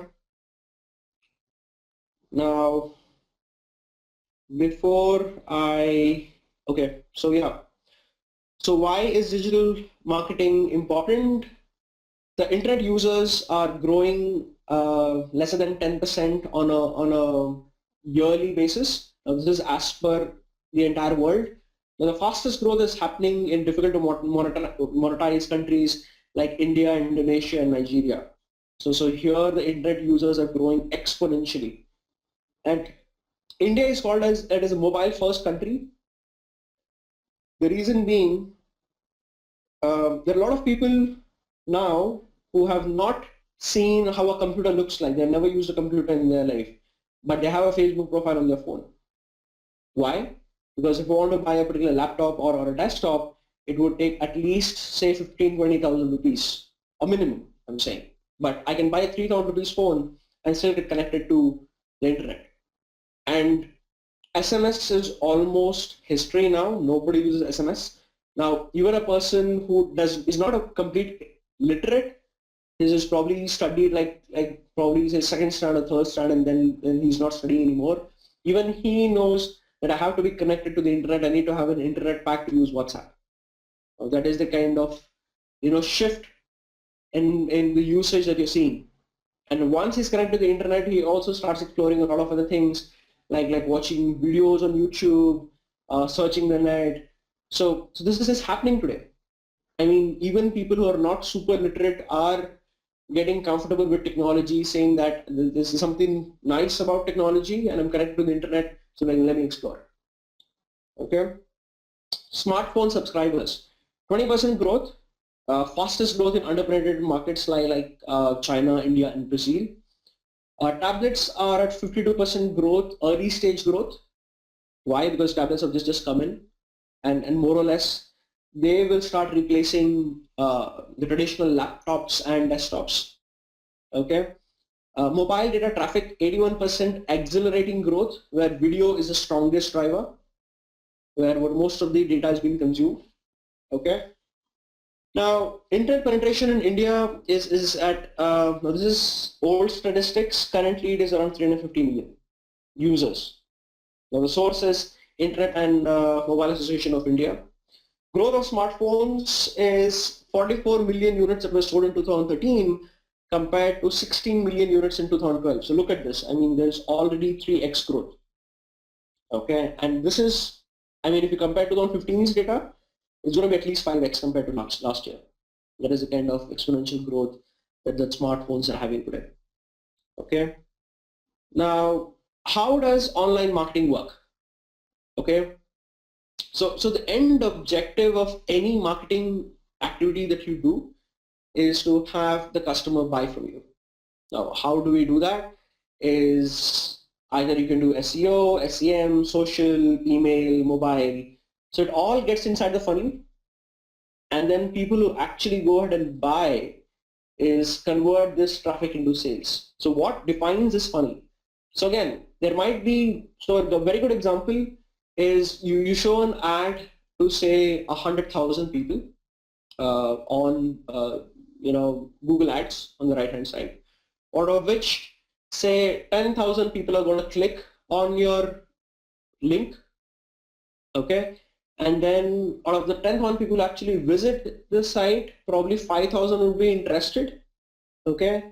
Now, so why is digital marketing important? The internet users are growing less than 10% on a yearly basis. Now, this is as per the entire world. Now, the fastest growth is happening in difficult to monetize countries like India, Indonesia, and Nigeria. So here the internet users are growing exponentially. And India is called as a mobile first country. The reason being, there are a lot of people now who have not seen how a computer looks like. They've never used a computer in their life, but they have a Facebook profile on their phone. Why? Because if you want to buy a particular laptop or a desktop, it would take at least, say, 15,000-20,000 rupees, a minimum, I'm saying. But I can buy a 3,000 rupees phone and still get connected to the internet. And SMS is almost history now. Nobody uses SMS. Now, even a person who is not a complete literate, he just probably studied like probably say second standard, third standard, and then he's not studying anymore. Even he knows that I have to be connected to the internet. I need to have an internet pack to use WhatsApp. Now, that is the kind of shift in the usage that you're seeing. And once he's connected to the internet, he also starts exploring a lot of other things like watching videos on YouTube, searching the net. So this is happening today. I mean, even people who are not super literate are getting comfortable with technology, saying that this is something nice about technology and I'm connected to the internet, so let me explore. Okay. Smartphone subscribers, 20% growth, fastest growth in underpenetrated markets like China, India, and Brazil. Tablets are at 52% growth, early stage growth. Why? Because tablets have just come in, and more or less they will start replacing the traditional laptops and desktops. Okay. Mobile data traffic, 81% accelerating growth, where video is the strongest driver, where most of the data is being consumed. Okay. Now, internet penetration in India is at, this is old statistics, currently it is around 350 million users. Now the source is Internet and Mobile Association of India. Growth of smartphones is 44 million units that were sold in 2013 compared to 16 million units in 2012. So look at this, I mean there's already 3x growth. Okay, and this is, I mean if you compare 2015's data, it's going to be at least 5x compared to last year. That is the kind of exponential growth that the smartphones are having today. Okay. Now, how does online marketing work? Okay. So the end objective of any marketing activity that you do is to have the customer buy from you. Now, how do we do that? Is either you can do SEO, SEM, social, email, mobile. So it all gets inside the funnel, and then people who actually go ahead and buy is convert this traffic into sales. So what defines this funnel? So again, there might be, so the very good example is you show an ad to say 100,000 people on Google Ads on the right hand side, out of which say 10,000 people are going to click on your link. Okay, and then out of the 10,000 people actually visit the site, probably 5,000 will be interested. Okay,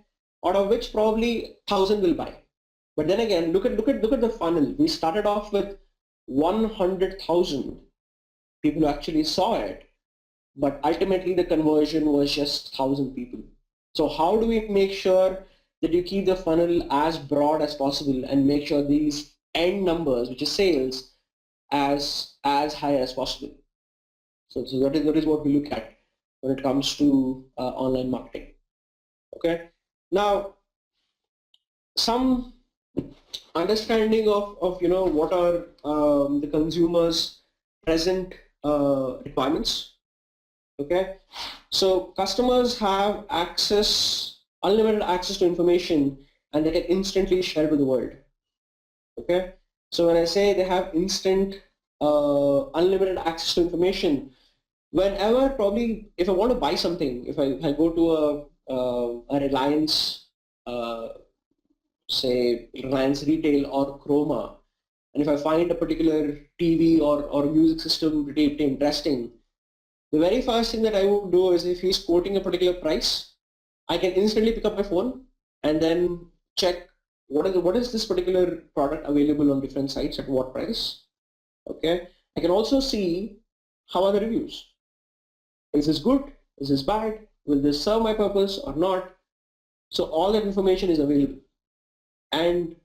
out of which probably 1,000 will buy. But then again, look at the funnel. We started off with 100,000 people who actually saw it, but ultimately the conversion was just 1,000 people. So how do we make sure that you keep the funnel as broad as possible and make sure these end numbers, which is sales, as high as possible? So that is what we look at when it comes to online marketing. Okay. Now, some understanding of what are the consumers' present requirements. Okay, so customers have unlimited access to information, and they can instantly share with the world. Okay, so when I say they have instant unlimited access to information, whenever, probably if I want to buy something, if I go to a Reliance, say Reliance Retail or Chroma, and if I find a particular TV or music system pretty interesting, the very first thing that I would do is, if he's quoting a particular price, I can instantly pick up my phone and then check what is this particular product available on different sites at what price. Okay, I can also see how are the reviews. Is this good? Is this bad? Will this serve my purpose or not? So all that information is available. And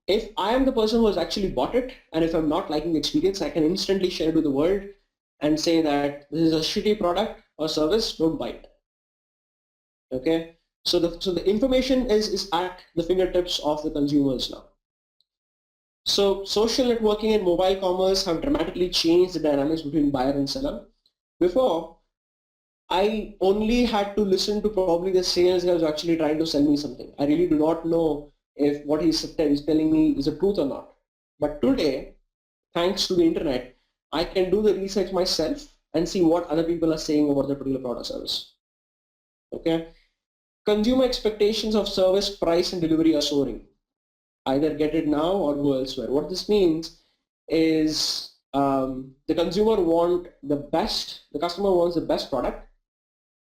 if I am the person who has actually bought it, and if I'm not liking the experience, I can instantly share it with the world and say that this is a shitty product or service, don't buy it. Okay, so the information is at the fingertips of the consumers now. So social networking and mobile commerce have dramatically changed the dynamics between buyer and seller. Before, I only had to listen to probably the sales guy who's actually trying to sell me something. I really do not know if what he's telling me is the truth or not. But today, thanks to the internet, I can do the research myself and see what other people are saying about the particular product service. Okay. Consumer expectations of service, price, and delivery are soaring. Either get it now or go elsewhere. What this means is the customer wants the best product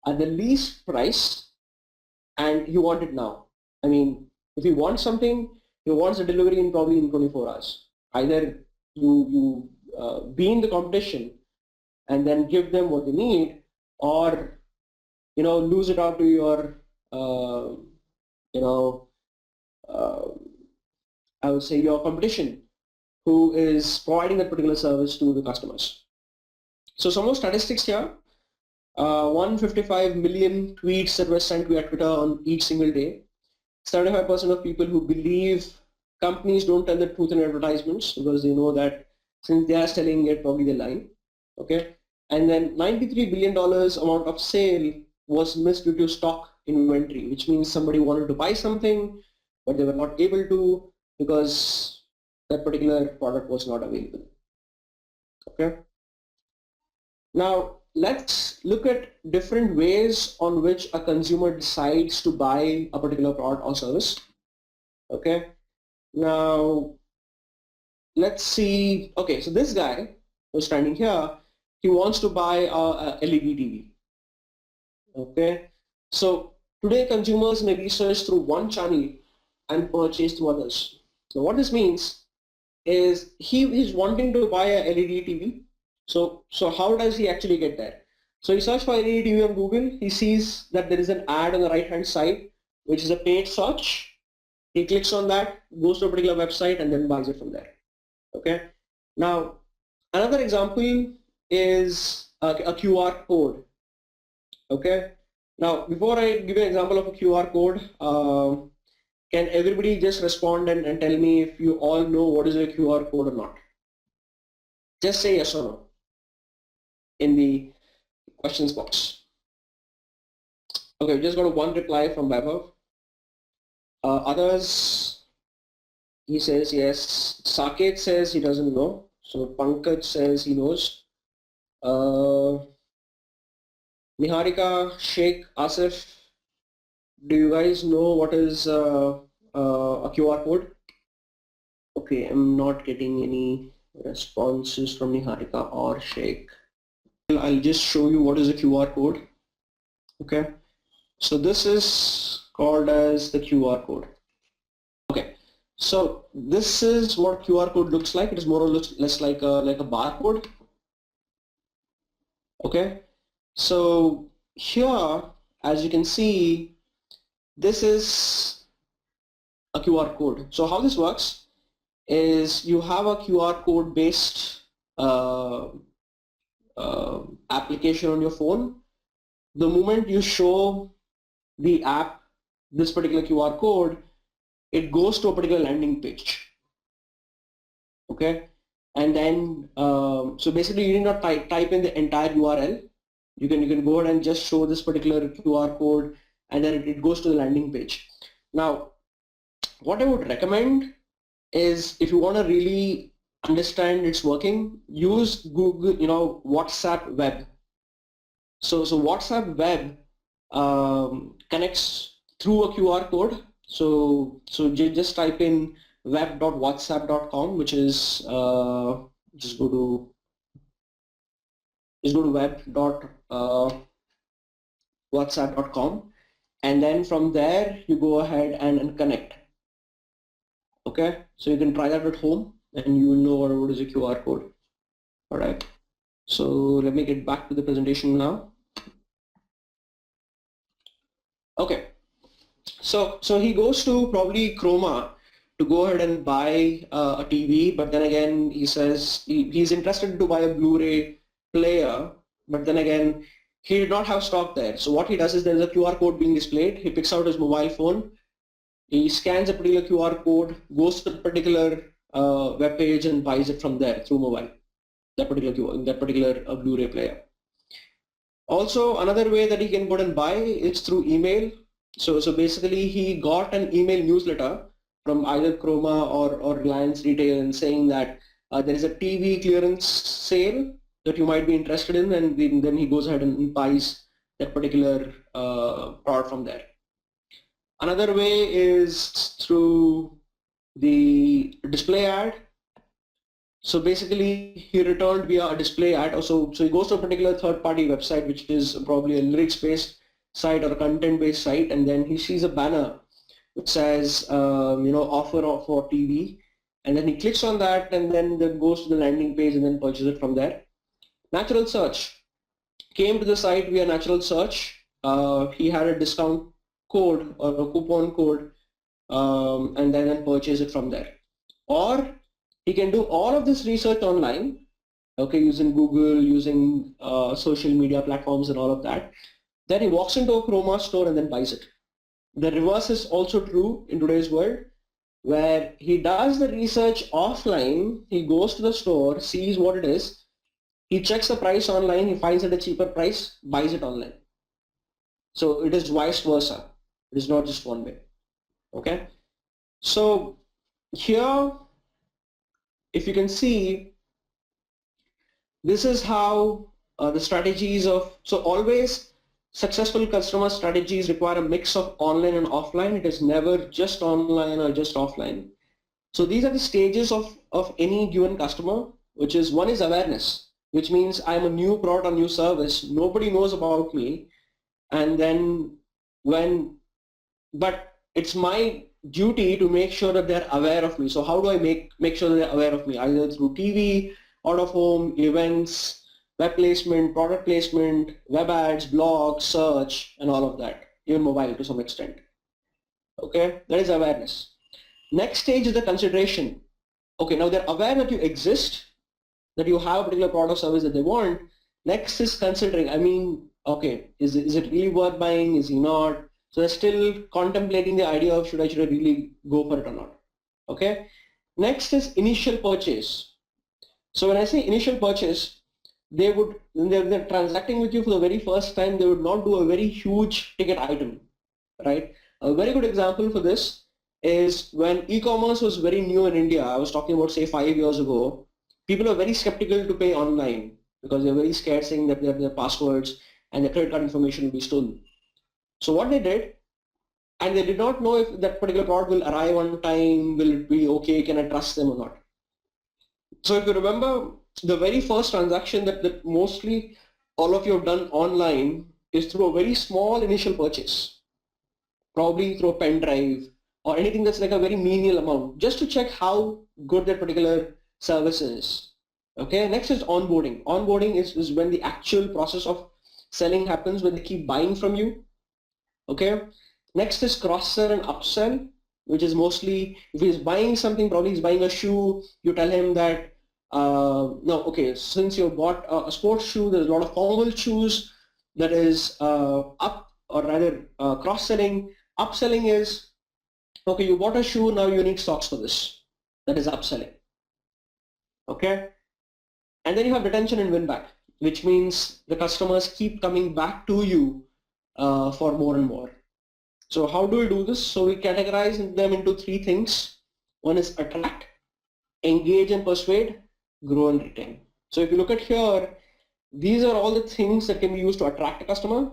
at the least price and you want it now. I mean, if you want something, he wants a delivery in probably in 24 hours. Either you be in the competition and then give them what they need, or lose it out to your you know I would say your competition, who is providing that particular service to the customers. So some more statistics here. 155 million tweets that were sent via Twitter on each single day. 75% of people who believe companies don't tell the truth in advertisements because they know that since they are selling it, probably they're lying. Okay, and then $93 billion amount of sale was missed due to stock inventory, which means somebody wanted to buy something, but they were not able to because that particular product was not available. Okay. Now let's look at different ways on which a consumer decides to buy a particular product or service. Okay. Now let's see. Okay, so this guy who's standing here, he wants to buy a LED TV. Okay. So today consumers may research through one channel and purchase through others. So what this means is he is wanting to buy a LED TV. So how does he actually get there? So he searches for LED TV on Google. He sees that there is an ad on the right hand side, which is a paid search. He clicks on that, goes to a particular website, and then buys it from there. Okay. Now another example is a QR code. Okay. Now before I give you an example of a QR code, can everybody just respond and tell me if you all know what is a QR code or not? Just say yes or no in the questions box. Okay, we just got one reply from Vaibhav. Others, he says yes. Saket says he doesn't know. So Pankaj says he knows. Niharika, Sheikh, Asif, do you guys know what is a QR code? Okay, I'm not getting any responses from Niharika or Sheikh. I'll just show you what is a QR code. Okay, so this is called as the QR code. Okay, so this is what QR code looks like. It is more or less like a barcode. Okay, so here, as you can see, this is a QR code. So how this works is you have a QR code based application on your phone. The moment you show the app this particular QR code, it goes to a particular landing page. Okay, and then so basically you need not type in the entire URL. You can go ahead and just show this particular QR code, and then it goes to the landing page. Now, what I would recommend is if you want to really understand it's working, use Google, WhatsApp web. So WhatsApp web connects through a QR code. So just type in web.whatsapp.com, which is just go to web.whatsapp.com, and then from there you go ahead and connect. Okay, so you can try that at home and you will know what is a QR code. All right, so let me get back to the presentation now. Okay, so he goes to probably Chroma to go ahead and buy a TV, but then again he says he's interested to buy a Blu-ray player, but then again he did not have stock there. So what he does is there's a QR code being displayed. He picks out his mobile phone, he scans a particular QR code, goes to the particular web page and buys it from there through mobile, that particular Blu-ray player. Also, another way that he can go and buy is through email. So basically he got an email newsletter from either Chroma or Reliance Retail and saying that there is a TV clearance sale that you might be interested in, and then he goes ahead and buys that particular product from there. Another way is through the display ad. So basically he returned via a display ad. So he goes to a particular third-party website, which is probably a lyrics-based site or a content-based site, and then he sees a banner which says, offer for TV, and then he clicks on that, and then goes to the landing page and then purchases it from there. Natural search. Came to the site via natural search. He had a discount code or a coupon code, and then purchase it from there. Or he can do all of this research online, okay, using Google, using social media platforms and all of that. Then he walks into a Chroma store and then buys it. The reverse is also true in today's world, where he does the research offline, he goes to the store, sees what it is, he checks the price online, he finds it a cheaper price, buys it online. So it is vice versa. It is not just one way. Okay. So here, if you can see, this is how the strategies of, so always successful customer strategies require a mix of online and offline. It is never just online or just offline. So these are the stages of any given customer, which is, one is awareness, which means I'm a new product or new service, nobody knows about me, and then but it's my duty to make sure that they're aware of me. So how do I make sure that they're aware of me? Either through TV, out of home, events, web placement, product placement, web ads, blogs, search, and all of that, even mobile to some extent. Okay, that is awareness. Next stage is the consideration. Okay, now they're aware that you exist, that you have a particular product or service that they want. Next is considering. I mean, okay, is it really worth buying? Is he not? So they're still contemplating the idea of should I really go for it or not. Okay. Next is initial purchase. So when I say initial purchase, when they're transacting with you for the very first time, they would not do a very huge ticket item, right? A very good example for this is when e-commerce was very new in India. I was talking about, say, 5 years ago. People are very skeptical to pay online because they're very scared, saying that their passwords and their credit card information will be stolen. So what they did, and they did not know if that particular product will arrive on time, will it be okay, can I trust them or not. So if you remember, the very first transaction that mostly all of you have done online is through a very small initial purchase, probably through a pen drive or anything that's like a very menial amount, just to check how good that particular service is. Okay, next is onboarding. Onboarding is when the actual process of selling happens, when they keep buying from you. Okay, next is cross-sell and upsell, which is mostly if he's buying something, probably he's buying a shoe, you tell him that no, okay, since you bought a sports shoe, there's a lot of formal shoes, that is up, or rather cross-selling. Upselling is, okay, you bought a shoe, now you need socks for this. That is upselling. Okay, and then you have retention and win back, which means the customers keep coming back to you for more and more. So how do we do this? So we categorize them into 3 things. One is attract, engage and persuade, grow and retain. So if you look at here, these are all the things that can be used to attract a customer.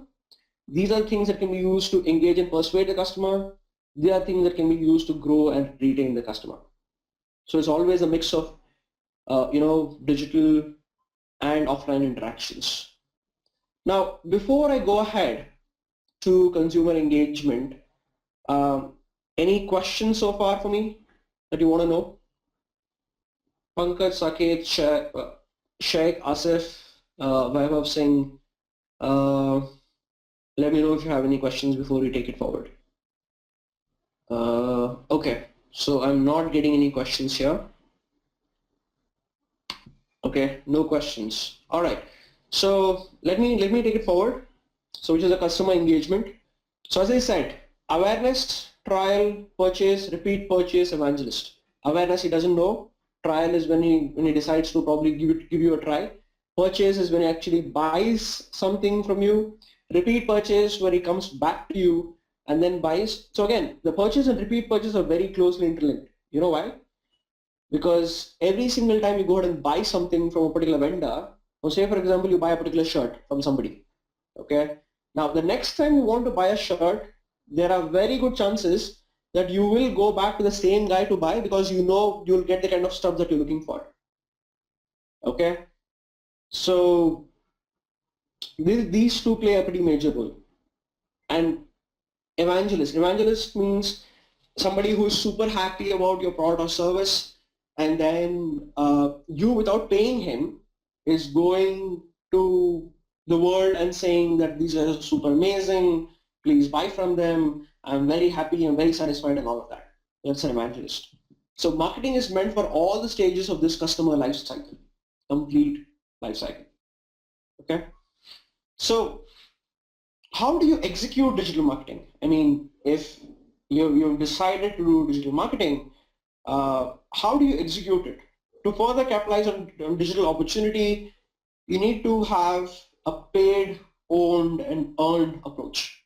These are things that can be used to engage and persuade the customer. These are things that can be used to grow and retain the customer. So it's always a mix of digital and offline interactions. Now, before I go ahead to consumer engagement, any questions so far for me that you want to know? Pankaj, Saket, Sheikh, Asif, Vaibhav Singh, let me know if you have any questions before we take it forward. Okay, so I'm not getting any questions here. Okay, no questions. All right, so let me take it forward. So which is a customer engagement. So as I said, awareness, trial, purchase, repeat purchase, evangelist. Awareness, he doesn't know. Trial is when he decides to probably give you a try. Purchase is when he actually buys something from you. Repeat purchase, where he comes back to you and then buys. So again, the purchase and repeat purchase are very closely interlinked. You know why? Because every single time you go ahead and buy something from a particular vendor, or say for example you buy a particular shirt from somebody, okay? Now the next time you want to buy a shirt, there are very good chances that you will go back to the same guy to buy, because you know you'll get the kind of stuff that you're looking for. Okay, so these two play a pretty major role. And evangelist. Evangelist means somebody who is super happy about your product or service, and then you, without paying him, is going to the world and saying that these are super amazing, please buy from them, I'm very happy, I'm very satisfied, and all of that. That's an evangelist. So marketing is meant for all the stages of this customer life cycle, complete life cycle. Okay. So how do you execute digital marketing? I mean, if you've decided to do digital marketing, how do you execute it? To further capitalize on digital opportunity, you need to have a paid, owned, and earned approach.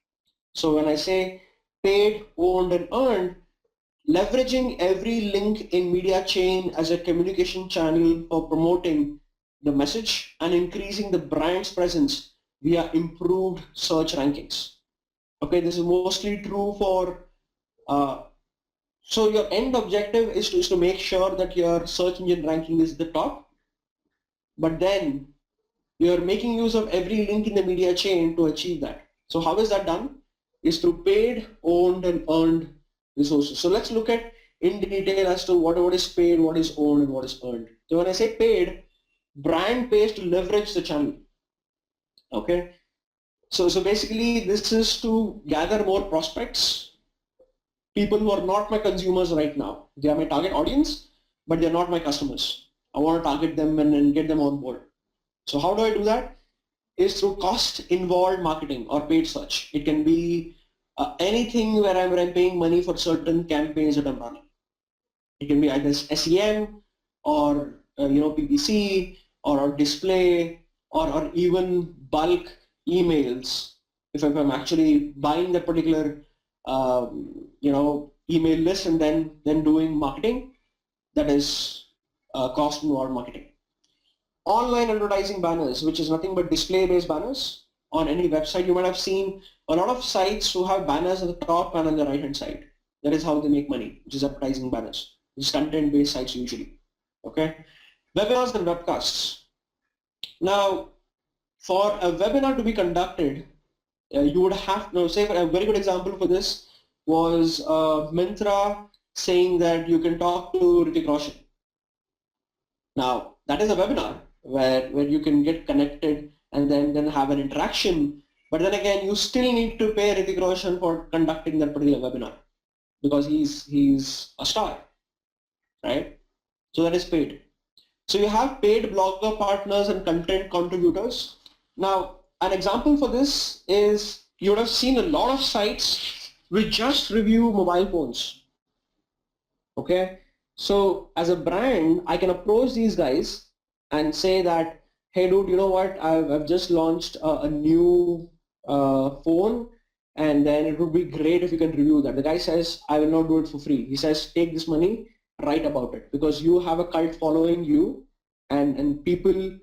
So when I say paid, owned, and earned, leveraging every link in media chain as a communication channel for promoting the message and increasing the brand's presence via improved search rankings. Okay, this is mostly true for so your end objective is to make sure that your search engine ranking is the top, but then you're making use of every link in the media chain to achieve that. So how is that done? Is through paid, owned, and earned resources. So let's look at in detail as to what is paid, what is owned, and what is earned. So when I say paid, brand pays to leverage the channel. Okay. So basically this is to gather more prospects, people who are not my consumers right now. They are my target audience, but they're not my customers. I want to target them and get them on board. So how do I do that? Is through cost-involved marketing or paid search. It can be anything where I'm paying money for certain campaigns that I'm running. It can be either SEM or PPC or display or even bulk emails. If I'm actually buying that particular email list and then doing marketing, that is cost-involved marketing. Online advertising banners, which is nothing but display-based banners on any website. You might have seen a lot of sites who have banners at the top and on the right-hand side. That is how they make money, which is advertising banners, which is content-based sites usually. Okay, webinars and webcasts. Now, for a webinar to be conducted, you would have to say a very good example for this was Myntra saying that you can talk to Hrithik Roshan. Now, that is a webinar where you can get connected and then have an interaction. But then again, you still need to pay Hrithik Roshan for conducting that particular webinar because he's a star, right? So that is paid. So you have paid blogger partners and content contributors. Now, an example for this is you would have seen a lot of sites which just review mobile phones. Okay, so as a brand, I can approach these guys and say that, hey dude, you know what, I've just launched a new phone, and then it would be great if you can review that. The guy says, I will not do it for free. He says, take this money, write about it, because you have a cult following you, and people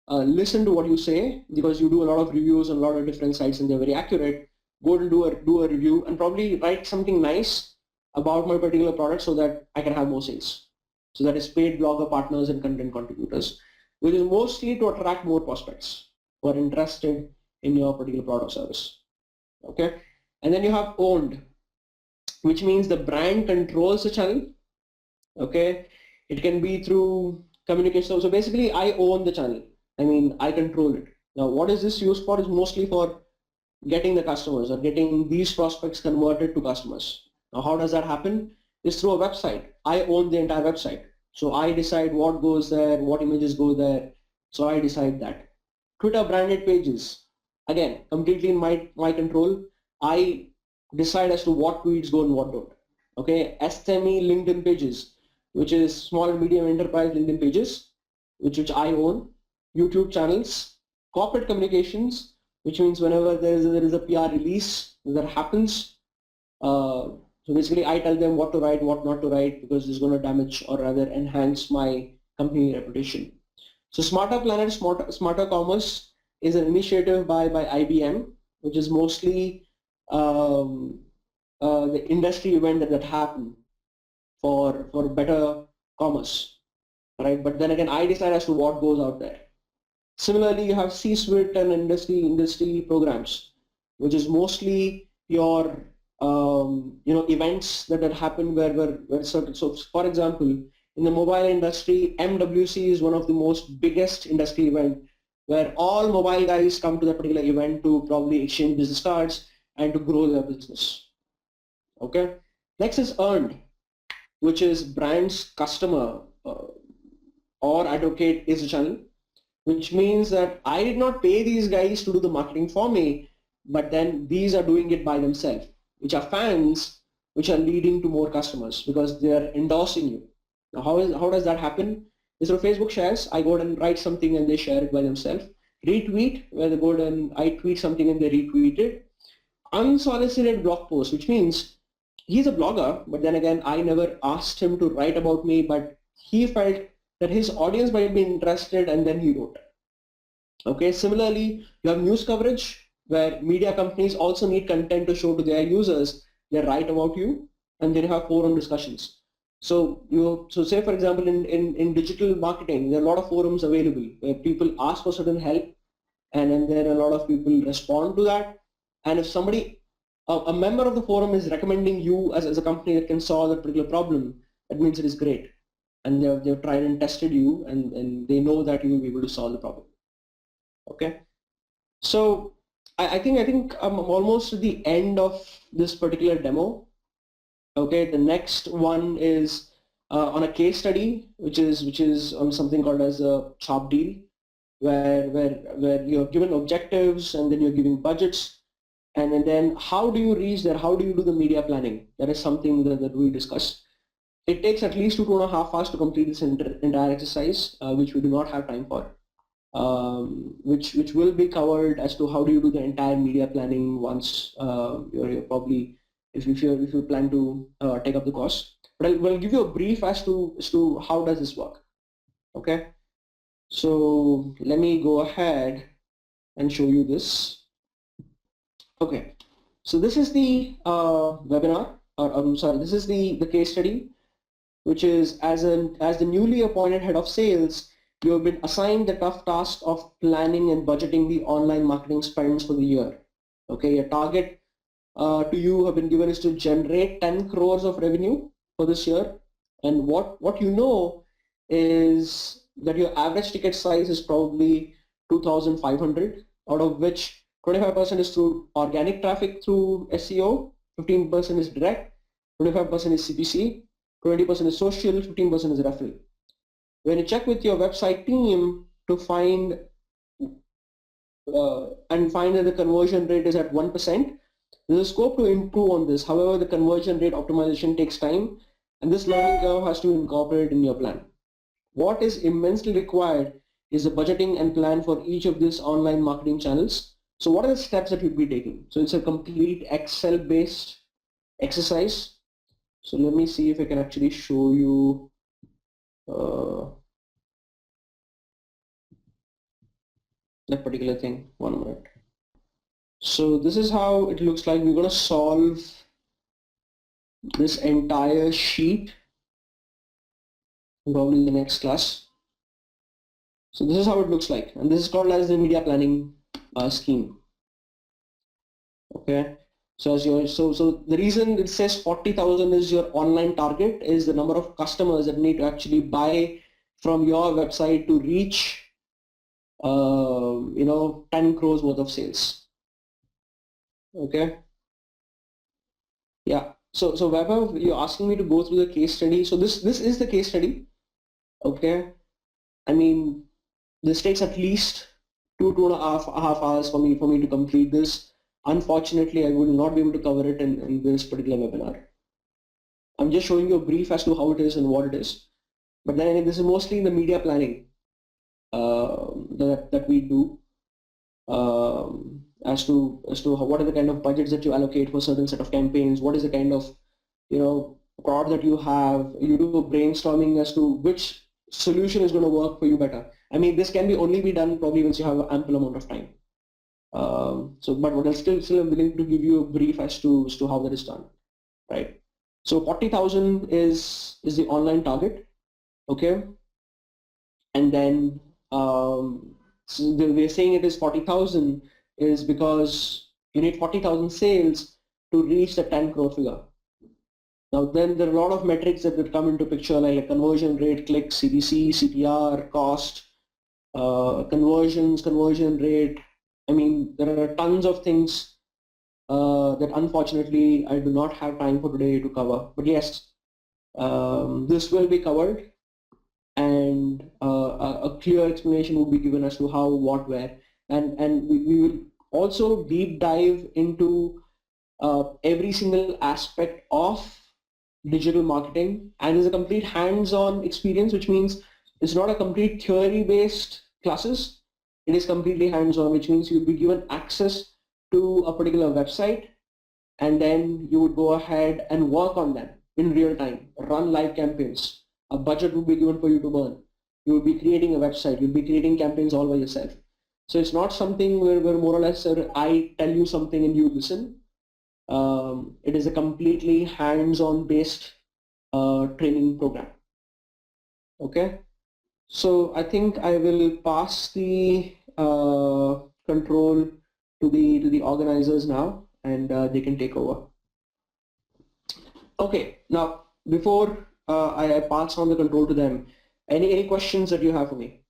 listen to what you say because you do a lot of reviews on a lot of different sites and they're very accurate. Go and do a review and probably write something nice about my particular product so that I can have more sales. So that is paid blogger partners and content contributors, which is mostly to attract more prospects who are interested in your particular product or service. Okay, and then you have owned, which means the brand controls the channel. Okay, it can be through communication. So basically, I own the channel. I mean, I control it. Now, what is this used for? Is mostly for getting the customers or getting these prospects converted to customers. Now, how does that happen? It's through a website. I own the entire website. So I decide what goes there, what images go there. So I decide that. Twitter branded pages, again, completely in my control. I decide as to what tweets go and what don't. Okay, SME LinkedIn pages, which is small and medium enterprise LinkedIn pages, which I own. YouTube channels, corporate communications, which means whenever there is a PR release that happens, so basically I tell them what to write, what not to write, because it's going to damage or rather enhance my company reputation. So Smarter Planet, Smarter Commerce is an initiative by IBM, which is mostly the industry event that happened for better commerce, right? But then again, I decide as to what goes out there. Similarly, you have C-suite and industry programs, which is mostly your events that happen where certain, so for example, in the mobile industry, MWC is one of the most biggest industry event where all mobile guys come to that particular event to probably exchange business cards and to grow their business. Okay. Next is earned, which is brand's customer or advocate is a channel, which means that I did not pay these guys to do the marketing for me, but then these are doing it by themselves, which are fans, which are leading to more customers because they are endorsing you. Now, how does that happen? Is through Facebook shares. I go ahead and write something and they share it by themselves. Retweet, where they go ahead and I tweet something and they retweet it. Unsolicited blog post, which means he's a blogger, but then again, I never asked him to write about me, but he felt that his audience might be interested and then he wrote. Okay, similarly, you have news coverage where media companies also need content to show to their users. They write about you and then you have forum discussions. So say for example in digital marketing, there are a lot of forums available where people ask for certain help and then there are a lot of people respond to that. And if somebody, a member of the forum is recommending you as a company that can solve that particular problem, that means it is great. And they've tried and tested you and they know that you will be able to solve the problem. Okay, so I think I'm almost at the end of this particular demo. Okay, the next one is on a case study, which is on something called as a chop deal, where you're given objectives and then you're giving budgets, and then how do you reach there? How do you do the media planning? That is something that we discussed. It takes at least 2.5 hours to complete this entire exercise, which we do not have time for. Which will be covered as to how do you do the entire media planning once you're probably if you plan to take up the course. But I'll give you a brief as to how does this work. Okay, so let me go ahead and show you this. Okay, so this is the webinar, or I'm sorry, this is the case study, which is as the newly appointed head of sales, you have been assigned the tough task of planning and budgeting the online marketing spends for the year. Okay, your target to you have been given is to generate 10 crores of revenue for this year. And what you know is that your average ticket size is probably 2,500, out of which 25% is through organic traffic through SEO, 15% is direct, 25% is CPC, 20% is social, 15% is referral. When you check with your website team to find that the conversion rate is at 1%, there's a scope to improve on this. However, the conversion rate optimization takes time, and this learning curve has to be incorporated in your plan. What is immensely required is a budgeting and plan for each of these online marketing channels. So what are the steps that you'd be taking? So it's a complete Excel-based exercise. So let me see if I can actually show you that particular thing. 1 minute. So this is how it looks like. We're going to solve this entire sheet probably in the next class. So this is how it looks like, and this is called as the media planning scheme. Okay. So as your so the reason it says 40,000 is your online target is the number of customers that need to actually buy from your website to reach 10 crores worth of sales. Okay. Yeah. So Vaibhav, you're asking me to go through the case study. So this is the case study. Okay. I mean, this takes at least 2.5 hours for me to complete this. Unfortunately, I will not be able to cover it in this particular webinar. I'm just showing you a brief as to how it is and what it is. But then this is mostly the media planning that we do as to what are the kind of budgets that you allocate for certain set of campaigns. What is the kind of product that you have. You do brainstorming as to which solution is going to work for you better. I mean, this can only be done probably once you have an ample amount of time. But I'm still willing to give you a brief as to how that is done, right? So 40,000 is the online target, okay? And then so we're saying it is 40,000 is because you need 40,000 sales to reach the 10 crore figure. Now then there are a lot of metrics that would come into picture like conversion rate, click, CPC, CTR, cost, conversions, conversion rate. I mean, there are tons of things that unfortunately I do not have time for today to cover. But yes, this will be covered, and a clear explanation will be given as to how, what, where, and we will also deep dive into every single aspect of digital marketing, and is a complete hands-on experience, which means it's not a complete theory-based classes. It is completely hands-on, which means you'll be given access to a particular website, and then you would go ahead and work on them in real time, run live campaigns. A budget will be given for you to burn. You will be creating a website. You'll be creating campaigns all by yourself. So it's not something where more or less I tell you something and you listen. It is a completely hands-on based training program. Okay, so I think I will pass the control to the organizers now, and they can take over. Okay, now before I pass on the control to them, any questions that you have for me?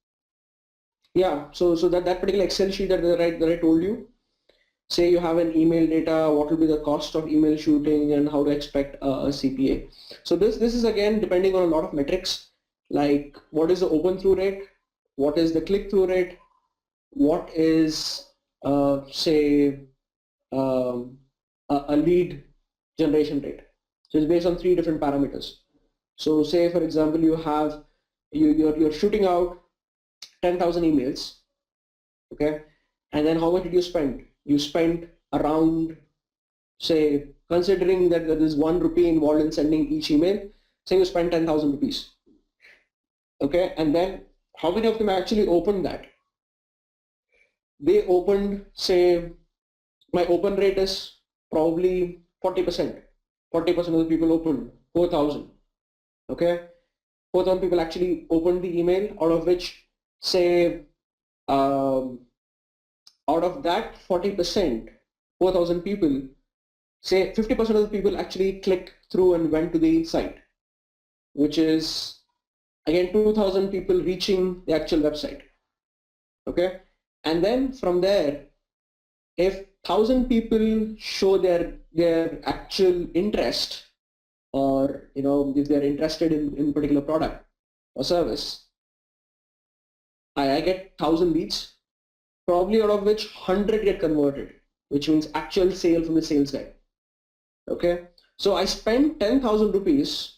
Yeah, so that particular Excel sheet that I told you, say you have an email data, what will be the cost of email shooting and how to expect a CPA. So this is again depending on a lot of metrics, like what is the open through rate, what is the click through rate, what is say a lead generation rate. So it's based on 3 different parameters. So say for example you have you're shooting out 10,000 emails, okay, and then how much did you spend? You spent around, say, considering that there is 1 rupee involved in sending each email, say you spend 10,000 rupees. Okay, and then how many of them actually opened that? They opened, say, my open rate is probably 40%. 40% of the people opened 4,000. Okay, 4,000 people actually opened the email, out of which, say, out of that 40%, 4,000 people, say 50% of the people actually clicked through and went to the site, which is again 2,000 people reaching the actual website. Okay, and then from there, if 1,000 people show their actual interest, or if they're interested in particular product or service, I get 1,000 leads, probably out of which 100 get converted, which means actual sale from the sales guy. Okay, so I spent 10,000 rupees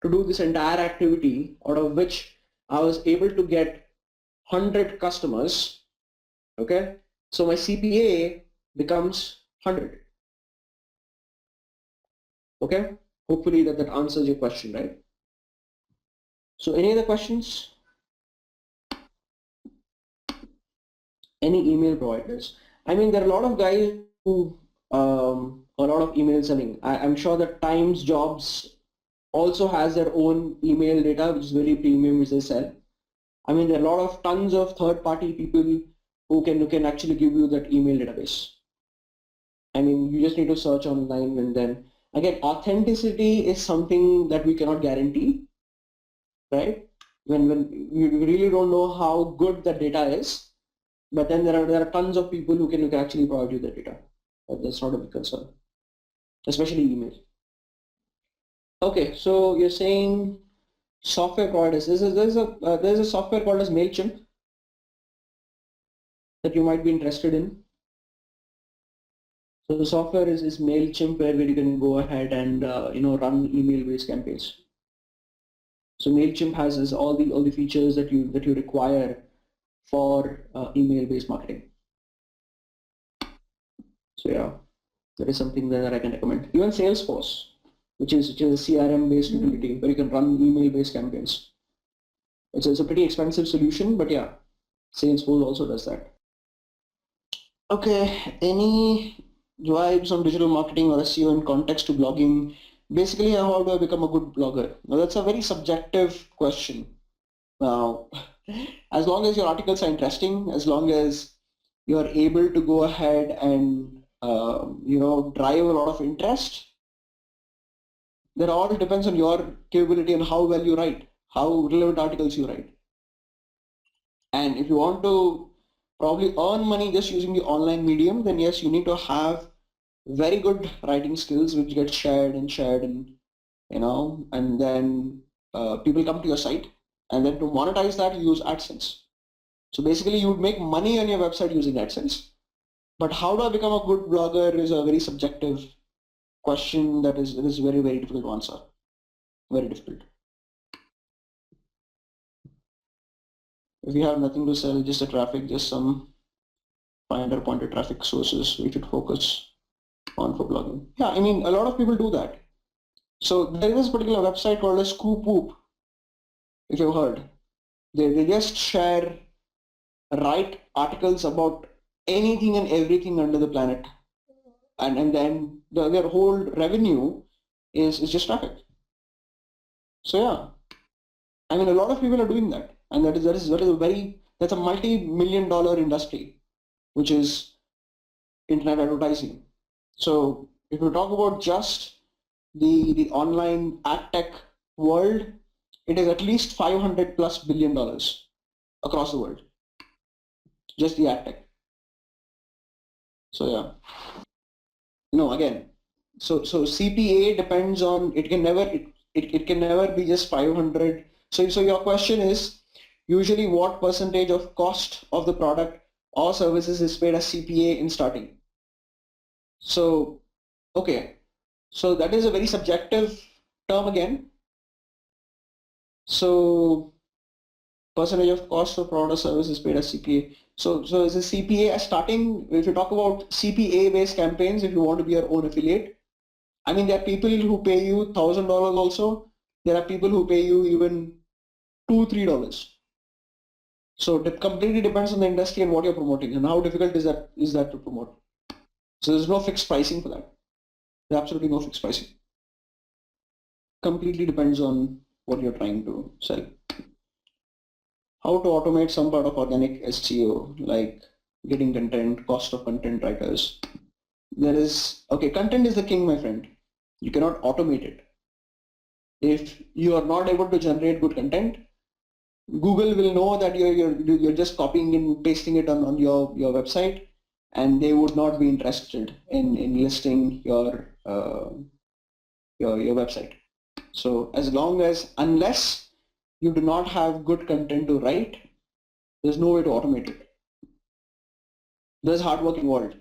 to do this entire activity, out of which I was able to get 100 customers. Okay, so my CPA becomes 100. Okay, hopefully that answers your question, right? So any other questions? Any email providers? I mean, there are a lot of guys who a lot of email selling. I'm sure that Times Jobs also has their own email data, which is very premium, which they sell. I mean, there are a lot of tons of third-party people who can actually give you that email database. I mean, you just need to search online, and then again, authenticity is something that we cannot guarantee, right? When you really don't know how good the data is, but then there are tons of people who can actually provide you the data. But that's not a big concern, especially email. Okay, so you're saying software providers. There's a software called as MailChimp that you might be interested in. So the software is MailChimp, where you can go ahead and run email-based campaigns. So MailChimp has all the features that you require for email-based marketing. So yeah, that is something that I can recommend. Even Salesforce, which is a CRM-based utility where you can run email-based campaigns. It's a pretty expensive solution, but yeah, Salesforce also does that. Okay, any vibes on digital marketing or SEO in context to blogging? Basically, how do I become a good blogger? Now, that's a very subjective question. Now, as long as your articles are interesting, as long as you are able to go ahead and drive a lot of interest. That all depends on your capability and how well you write, how relevant articles you write. And if you want to probably earn money just using the online medium, then yes, you need to have very good writing skills which get shared and and then people come to your site, and then to monetize that you use AdSense. So basically you would make money on your website using AdSense. But how do I become a good blogger is a very subjective question that is very, very difficult to answer. Very difficult. If you have nothing to sell, just a traffic, just some finder pointer traffic sources we should focus on for blogging. Yeah, I mean, a lot of people do that. So there is this particular website called a Scoop Whoop, if you've heard. They just share, write articles about anything and everything under the planet. And then their whole revenue is just traffic. So yeah, I mean, a lot of people are doing that. And that's a multi-million-dollar industry, which is internet advertising. So if you talk about just the online ad tech world, it is at least $500+ billion across the world, just the ad tech. So yeah, no, again, so CPA depends on, it can never be just 500. So your question is usually what percentage of cost of the product or services is paid as CPA in starting. So okay, so that is a very subjective term again. So percentage of cost of product or service is paid as CPA. So is a CPA as starting, if you talk about CPA based campaigns, if you want to be your own affiliate, I mean, there are people who pay you $1,000 also. There are people who pay you even $2-3. So it completely depends on the industry and what you're promoting and how difficult is that to promote. So there's no fixed pricing for that. There's absolutely no fixed pricing. Completely depends on what you're trying to sell. How to automate some part of organic SEO, like getting content, cost of content writers. Content is the king, my friend. You cannot automate it. If you are not able to generate good content, Google will know that you're just copying and pasting it on your website, and they would not be interested in listing your website. So unless you do not have good content to write, there's no way to automate it. There's hard work involved.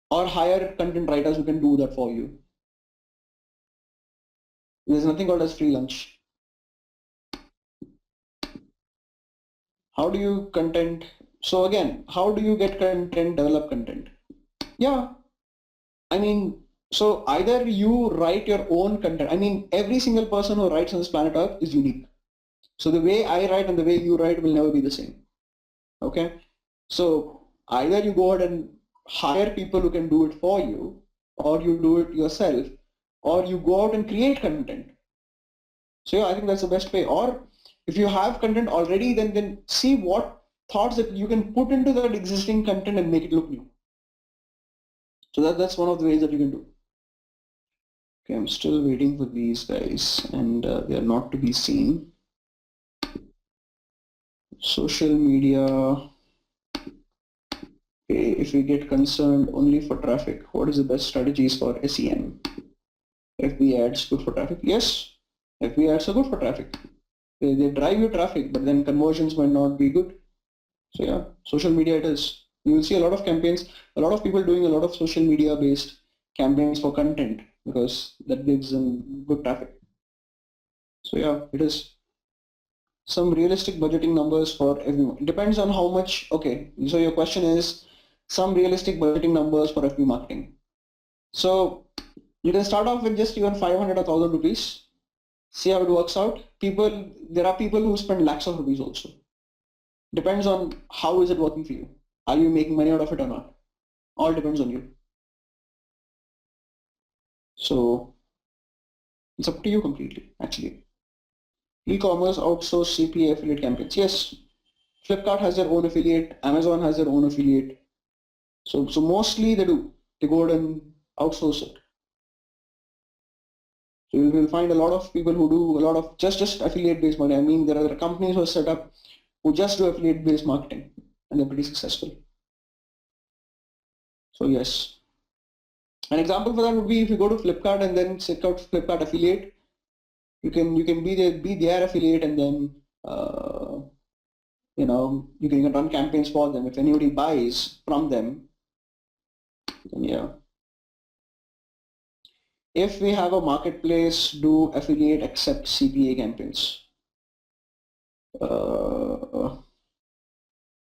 Or hire content writers who can do that for you. There's nothing called as free lunch. How do you content? So again, how do you get content, develop content? Yeah, I mean, so either you write your own content. I mean, every single person who writes on this planet Earth is unique. So the way I write and the way you write will never be the same. Okay, so either you go ahead and hire people who can do it for you, or you do it yourself, or you go out and create content. So yeah, I think that's the best way. Or if you have content already, then see what thoughts that you can put into that existing content and make it look new. So that's one of the ways that you can do. Okay, I'm still waiting for these guys, and they are not to be seen. Social media. Okay, if we get concerned only for traffic, what is the best strategies for SEM? FB ads good for traffic? Yes, FB ads are good for traffic. They drive your traffic, but then conversions might not be good. So yeah, social media it is. You will see a lot of campaigns, a lot of people doing a lot of social media based campaigns for content because that gives them good traffic. So yeah, it is. Some realistic budgeting numbers for everyone. It depends on how much. Okay, so your question is some realistic budgeting numbers for FB marketing. So you can start off with just even 500 or 1,000 rupees. See how it works out. There are people who spend lakhs of rupees also. Depends on how is it working for you. Are you making money out of it or not? All depends on you. So it's up to you completely, actually. E-commerce outsource CPA affiliate campaigns. Yes, Flipkart has their own affiliate. Amazon has their own affiliate. So mostly they do. they go ahead and outsource it. So you will find a lot of people who do a lot of just affiliate-based marketing. I mean, there are companies who are set up who just do affiliate-based marketing, and they're pretty successful. So yes, an example for that would be if you go to Flipkart and then check out Flipkart affiliate. You can be their affiliate, and then you can run campaigns for them. If anybody buys from them, then yeah. If we have a marketplace, do affiliate accept CPA campaigns?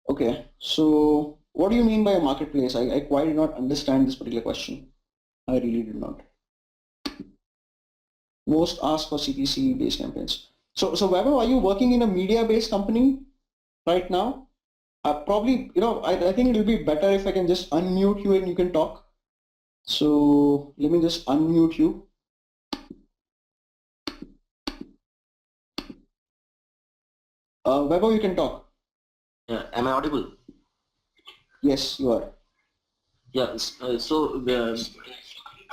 Okay, so what do you mean by a marketplace? I quite did not understand this particular question. I really did not. Most ask for CPC based campaigns. So Vaibhav, are you working in a media based company right now? Probably, I think it will be better if I can just unmute you and you can talk. So let me just unmute you. Vaibhav, you can talk. Yeah, am I audible? Yes, you are. Yeah,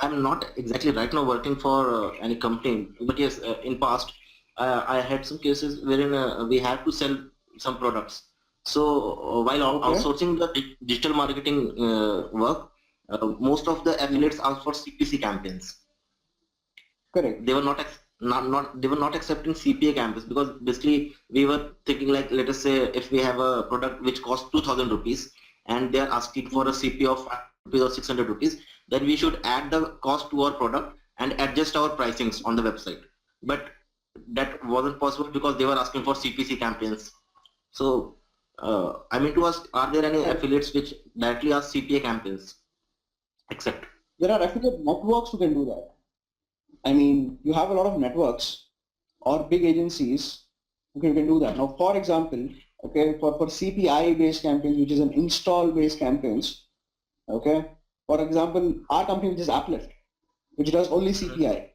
I'm not exactly right now working for any company, but yes, in past I had some cases wherein we had to sell some products. So while outsourcing the digital marketing work, most of the affiliates asked for CPC campaigns. Correct. They were not accepting CPA campaigns because basically we were thinking like, let us say if we have a product which costs 2,000 rupees and they are asking for a CPA of 5 rupees or 600 rupees, then we should add the cost to our product and adjust our pricings on the website. But that wasn't possible because they were asking for CPC campaigns. So I mean to ask, are there any affiliates which directly ask CPA campaigns? Except there are affiliate networks who can do that. I mean, you have a lot of networks or big agencies who can do that. Now, for example, okay, for CPI based campaigns, which is an install based campaigns, okay, for example, our company, which is Uplift, which does only CPI.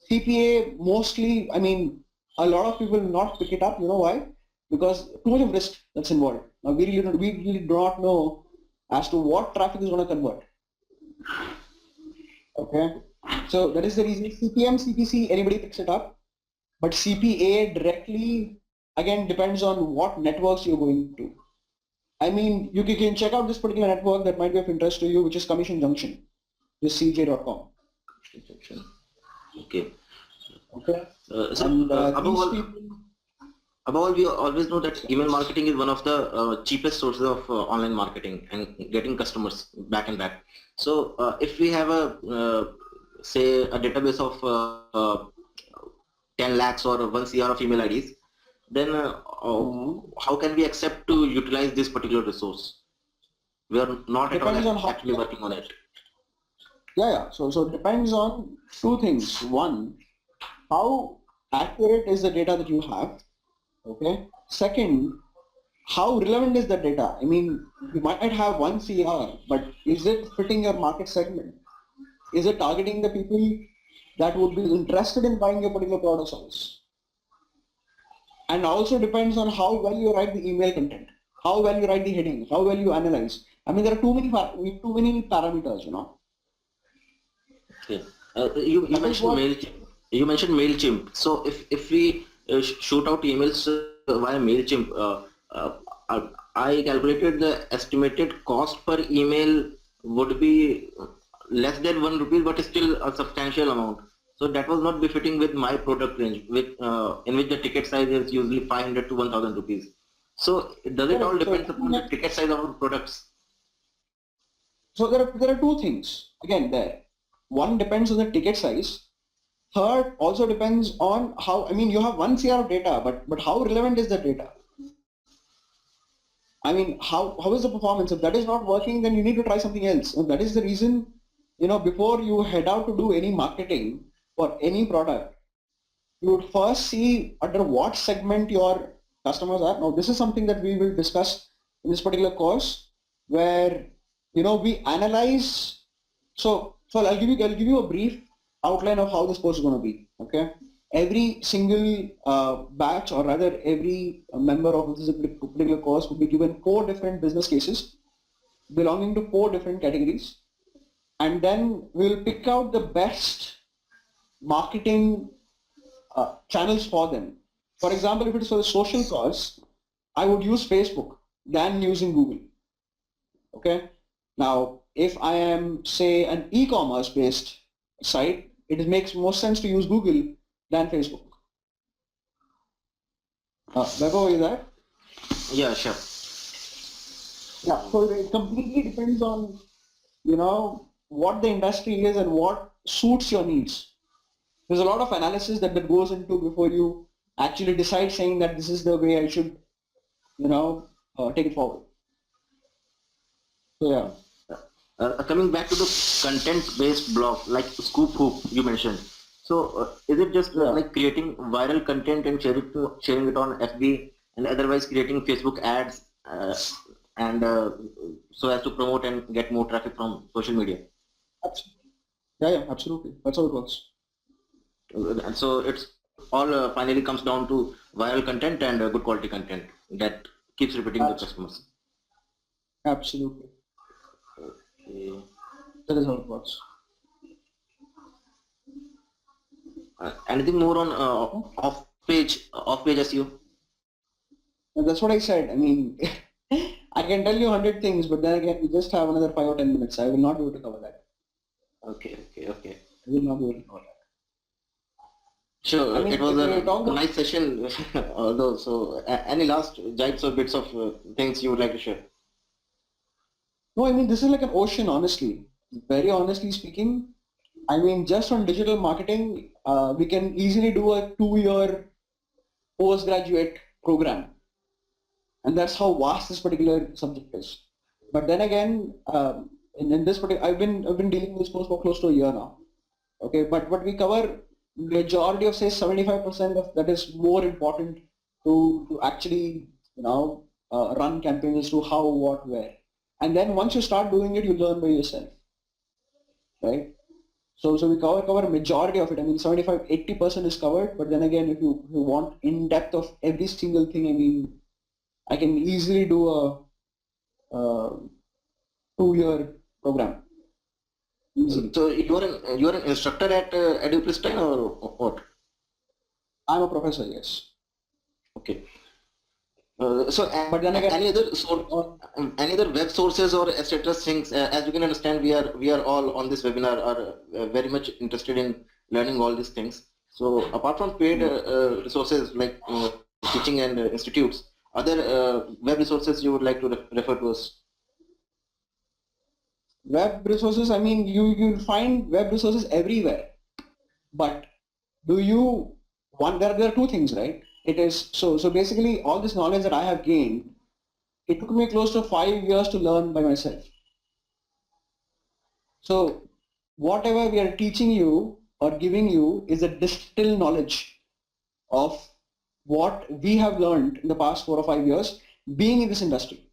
CPA mostly, I mean, a lot of people will not pick it up. You know why? Because too much of risk that's involved. Now, we really do not know as to what traffic is going to convert. Okay, so that is the reason CPM, CPC, anybody picks it up, but CPA directly, again, depends on what networks you're going to. I mean, you can check out this particular network that might be of interest to you, which is Commission Junction, just cj.com. Okay. Okay. Above all, we always know that email marketing is one of the cheapest sources of online marketing and getting customers back and back. So if we have a say a database of 10 lakhs or 1 CR of email IDs, then how can we accept to utilize this particular resource? We are not at all actually working on it. Yeah. So it depends on two things. One, how accurate is the data that you have? Okay. Second, how relevant is the data? I mean, you might have 1 CR, but is it fitting your market segment? Is it targeting the people that would be interested in buying your particular product or service? And also depends on how well you write the email content, how well you write the heading, how well you analyze. I mean, there are too many parameters, you know. Okay. You mentioned MailChimp. So if we shoot out emails via MailChimp, I calculated the estimated cost per email would be less than 1 rupee, but still a substantial amount. So that was not befitting with my product range, in which the ticket size is usually 500 to 1,000 rupees. So does it all depend upon the ticket size of our products? So there are two things again there. One depends on the ticket size. Third also depends on how, I mean, you have 1 CR of data, but how relevant is the data? I mean, how is the performance? If that is not working, then you need to try something else. And that is the reason, you know, before you head out to do any marketing for any product, you would first see under what segment your customers are. Now, this is something that we will discuss in this particular course, where, you know, we analyze. So I'll give you a brief outline of how this course is going to be. Okay, every single batch, or rather every member of this particular course will be given 4 different business cases belonging to 4 different categories. and then we'll pick out the best marketing channels for them. For example, if it is for the social cause, I would use Facebook than using Google. Okay. Now, if I am, say, an e-commerce based site, it makes more sense to use Google than Facebook. Vaibhav, is that? Yeah, sure. Yeah. So it completely depends on, what the industry is and what suits your needs. There's a lot of analysis that goes into before you actually decide saying that this is the way I should, take it forward. So yeah. Coming back to the content-based blog, like Scoop Hoop you mentioned. So is it just like creating viral content and sharing it on FB, and otherwise creating Facebook ads and so as to promote and get more traffic from social media? Absolutely. Yeah, absolutely. That's how it works. And so it's all finally comes down to viral content and good quality content that keeps repeating the customers. Absolutely. Okay. That is how it works. Anything more on off-page SEO? And that's what I said. I mean, I can tell you 100 things, but then again, we just have another 5 or 10 minutes. I will not be able to cover that. Okay. I will not be able to cover that. Sure, I mean, it was a about nice session, although, so any last jibes or bits of things you would like to share? No, I mean, this is like an ocean, honestly. Very honestly speaking, I mean, just on digital marketing, we can easily do a 2-year postgraduate program. And that's how vast this particular subject is. But then again, in this particular, I've been dealing with this course for close to a year now. Okay, but what we cover, majority of say 75% of that is more important to actually run campaigns to how, what, where. And then once you start doing it, you learn by yourself, right? So we cover majority of it. I mean, 75-80% is covered. But then again, if you want in depth of every single thing, I mean, I can easily do a 2-year program. Easily. So you're an instructor at EduPristine or what? I'm a professor, yes. Okay. So But then again, any other web sources or etc. things, as you can understand, we are all on this webinar are very much interested in learning all these things. So apart from paid resources like teaching and institutes, other web resources you would like to refer to us? Web resources, I mean, you'll find web resources everywhere. But do you want, there are two things, right? It is, so basically all this knowledge that I have gained, it took me close to 5 years to learn by myself. So whatever we are teaching you or giving you is a distilled knowledge of what we have learned in the past 4 or 5 years being in this industry.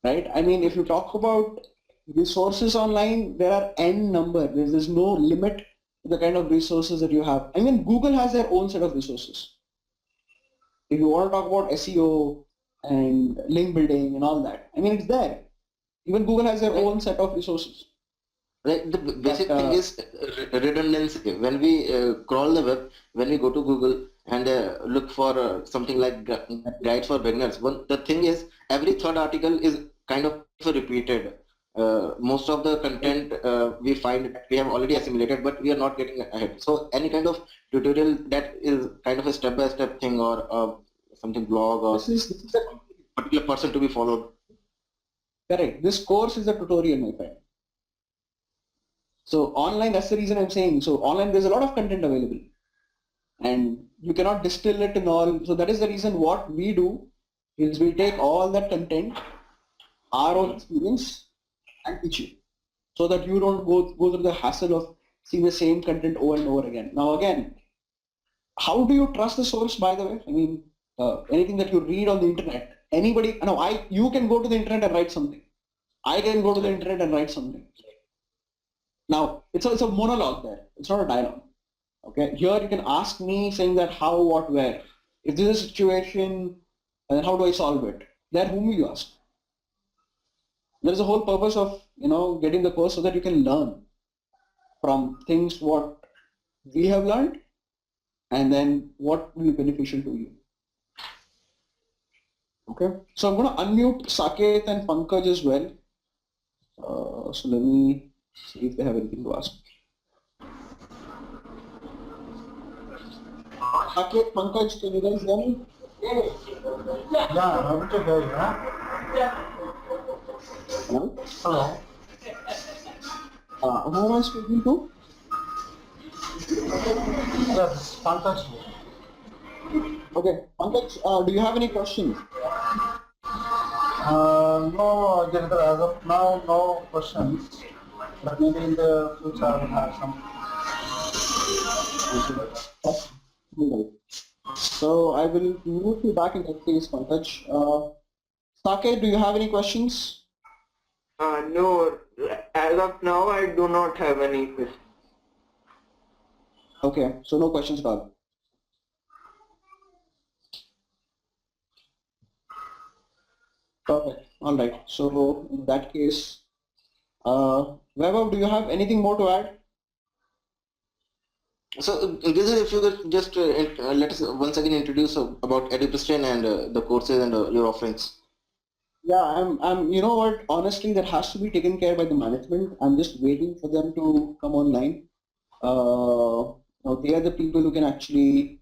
Right? I mean, if you talk about resources online, there are n number. There's no limit to the kind of resources that you have. I mean, Google has their own set of resources. If you want to talk about SEO and link building and all that, I mean, it's there. Even Google has their own set of resources. Right. The basic thing is redundancy. When we crawl the web, when we go to Google and look for something like guides for beginners, the thing is every third article is kind of repeated. Most of the content we find we have already assimilated, but we are not getting ahead. So any kind of tutorial that is kind of a step-by-step thing or something blog or this is a particular person to be followed. Correct. This course is a tutorial, my friend. So online, that's the reason I'm saying. So online, there's a lot of content available, and you cannot distill it in all. So that is the reason what we do is we take all that content, our own experience, and teach you, so that you don't go through the hassle of seeing the same content over and over again. Now again, how do you trust the source? By the way, I mean anything that you read on the internet, anybody. No, you can go to the internet and write something. I can go to the internet and write something. Now, it's a monologue there. It's not a dialogue. Okay. Here you can ask me saying that how, what, where. If this is a situation, then how do I solve it? Then whom will you ask? There is a whole purpose of getting the course so that you can learn from things what we have learned, and then what will be beneficial to you. Okay, so I'm going to unmute Saket and Pankaj as well. So let me see if they have anything to ask. Saket, Pankaj, can you guys hear me? Yeah, I'm able to hear you. Huh? Hello? Hello. Who am I speaking to? Yeah, this is Pankaj here. Okay, Pankaj, do you have any questions? No, Jennifer, as of now, no questions. But maybe in the future I will have some. Right. So I will move you back in that case, Pankaj. Saket, do you have any questions? No, as of now, I do not have any questions. Okay, so no questions at all. Perfect. All right. So in that case, Vaibhav, do you have anything more to add? So, Gizil, if you could just let us once again introduce about EduPristine and the courses and your offerings. Yeah, you know what, honestly, that has to be taken care by the management. I'm just waiting for them to come online. Now they are the people who can actually,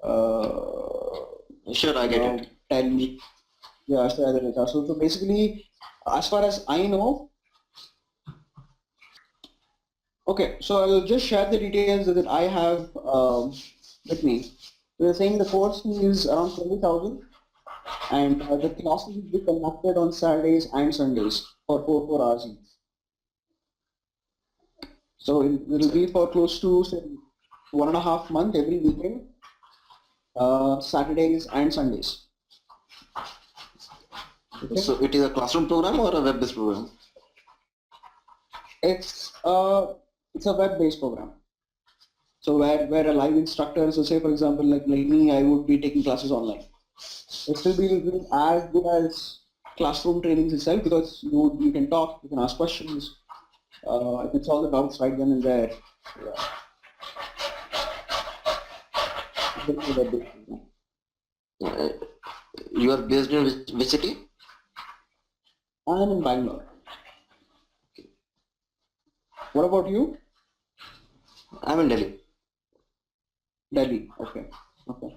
Sure, I get it. tell me, yeah, share the data. So basically, as far as I know, okay, so I'll just share the details that I have with me. We're saying the course fee is around 20,000. And the classes will be conducted on Saturdays and Sundays for 4 hours each. So it will be for close to, say, 1.5 months every weekend, Saturdays and Sundays. Okay. So it is a classroom program or a web-based program? It's a web-based program. So where a live instructor, so say for example like me, I would be taking classes online. It will be as good as classroom trainings itself, because you can talk, you can ask questions, you can solve the doubts right then and there. Uh, you are based in which city? I am in Bangalore. What about you? I'm in Delhi. Delhi. Okay. Okay.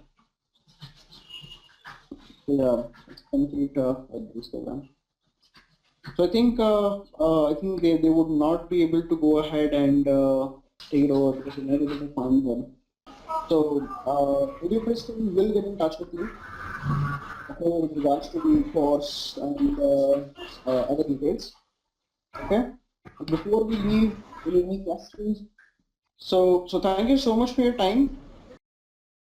Yeah, it's complete this program. So I think they would not be able to go ahead and take it over because you're not able to find them. So EduPristine will get in touch with you, okay, with regards to the course and other details. Okay. Before we leave, any questions? So thank you so much for your time.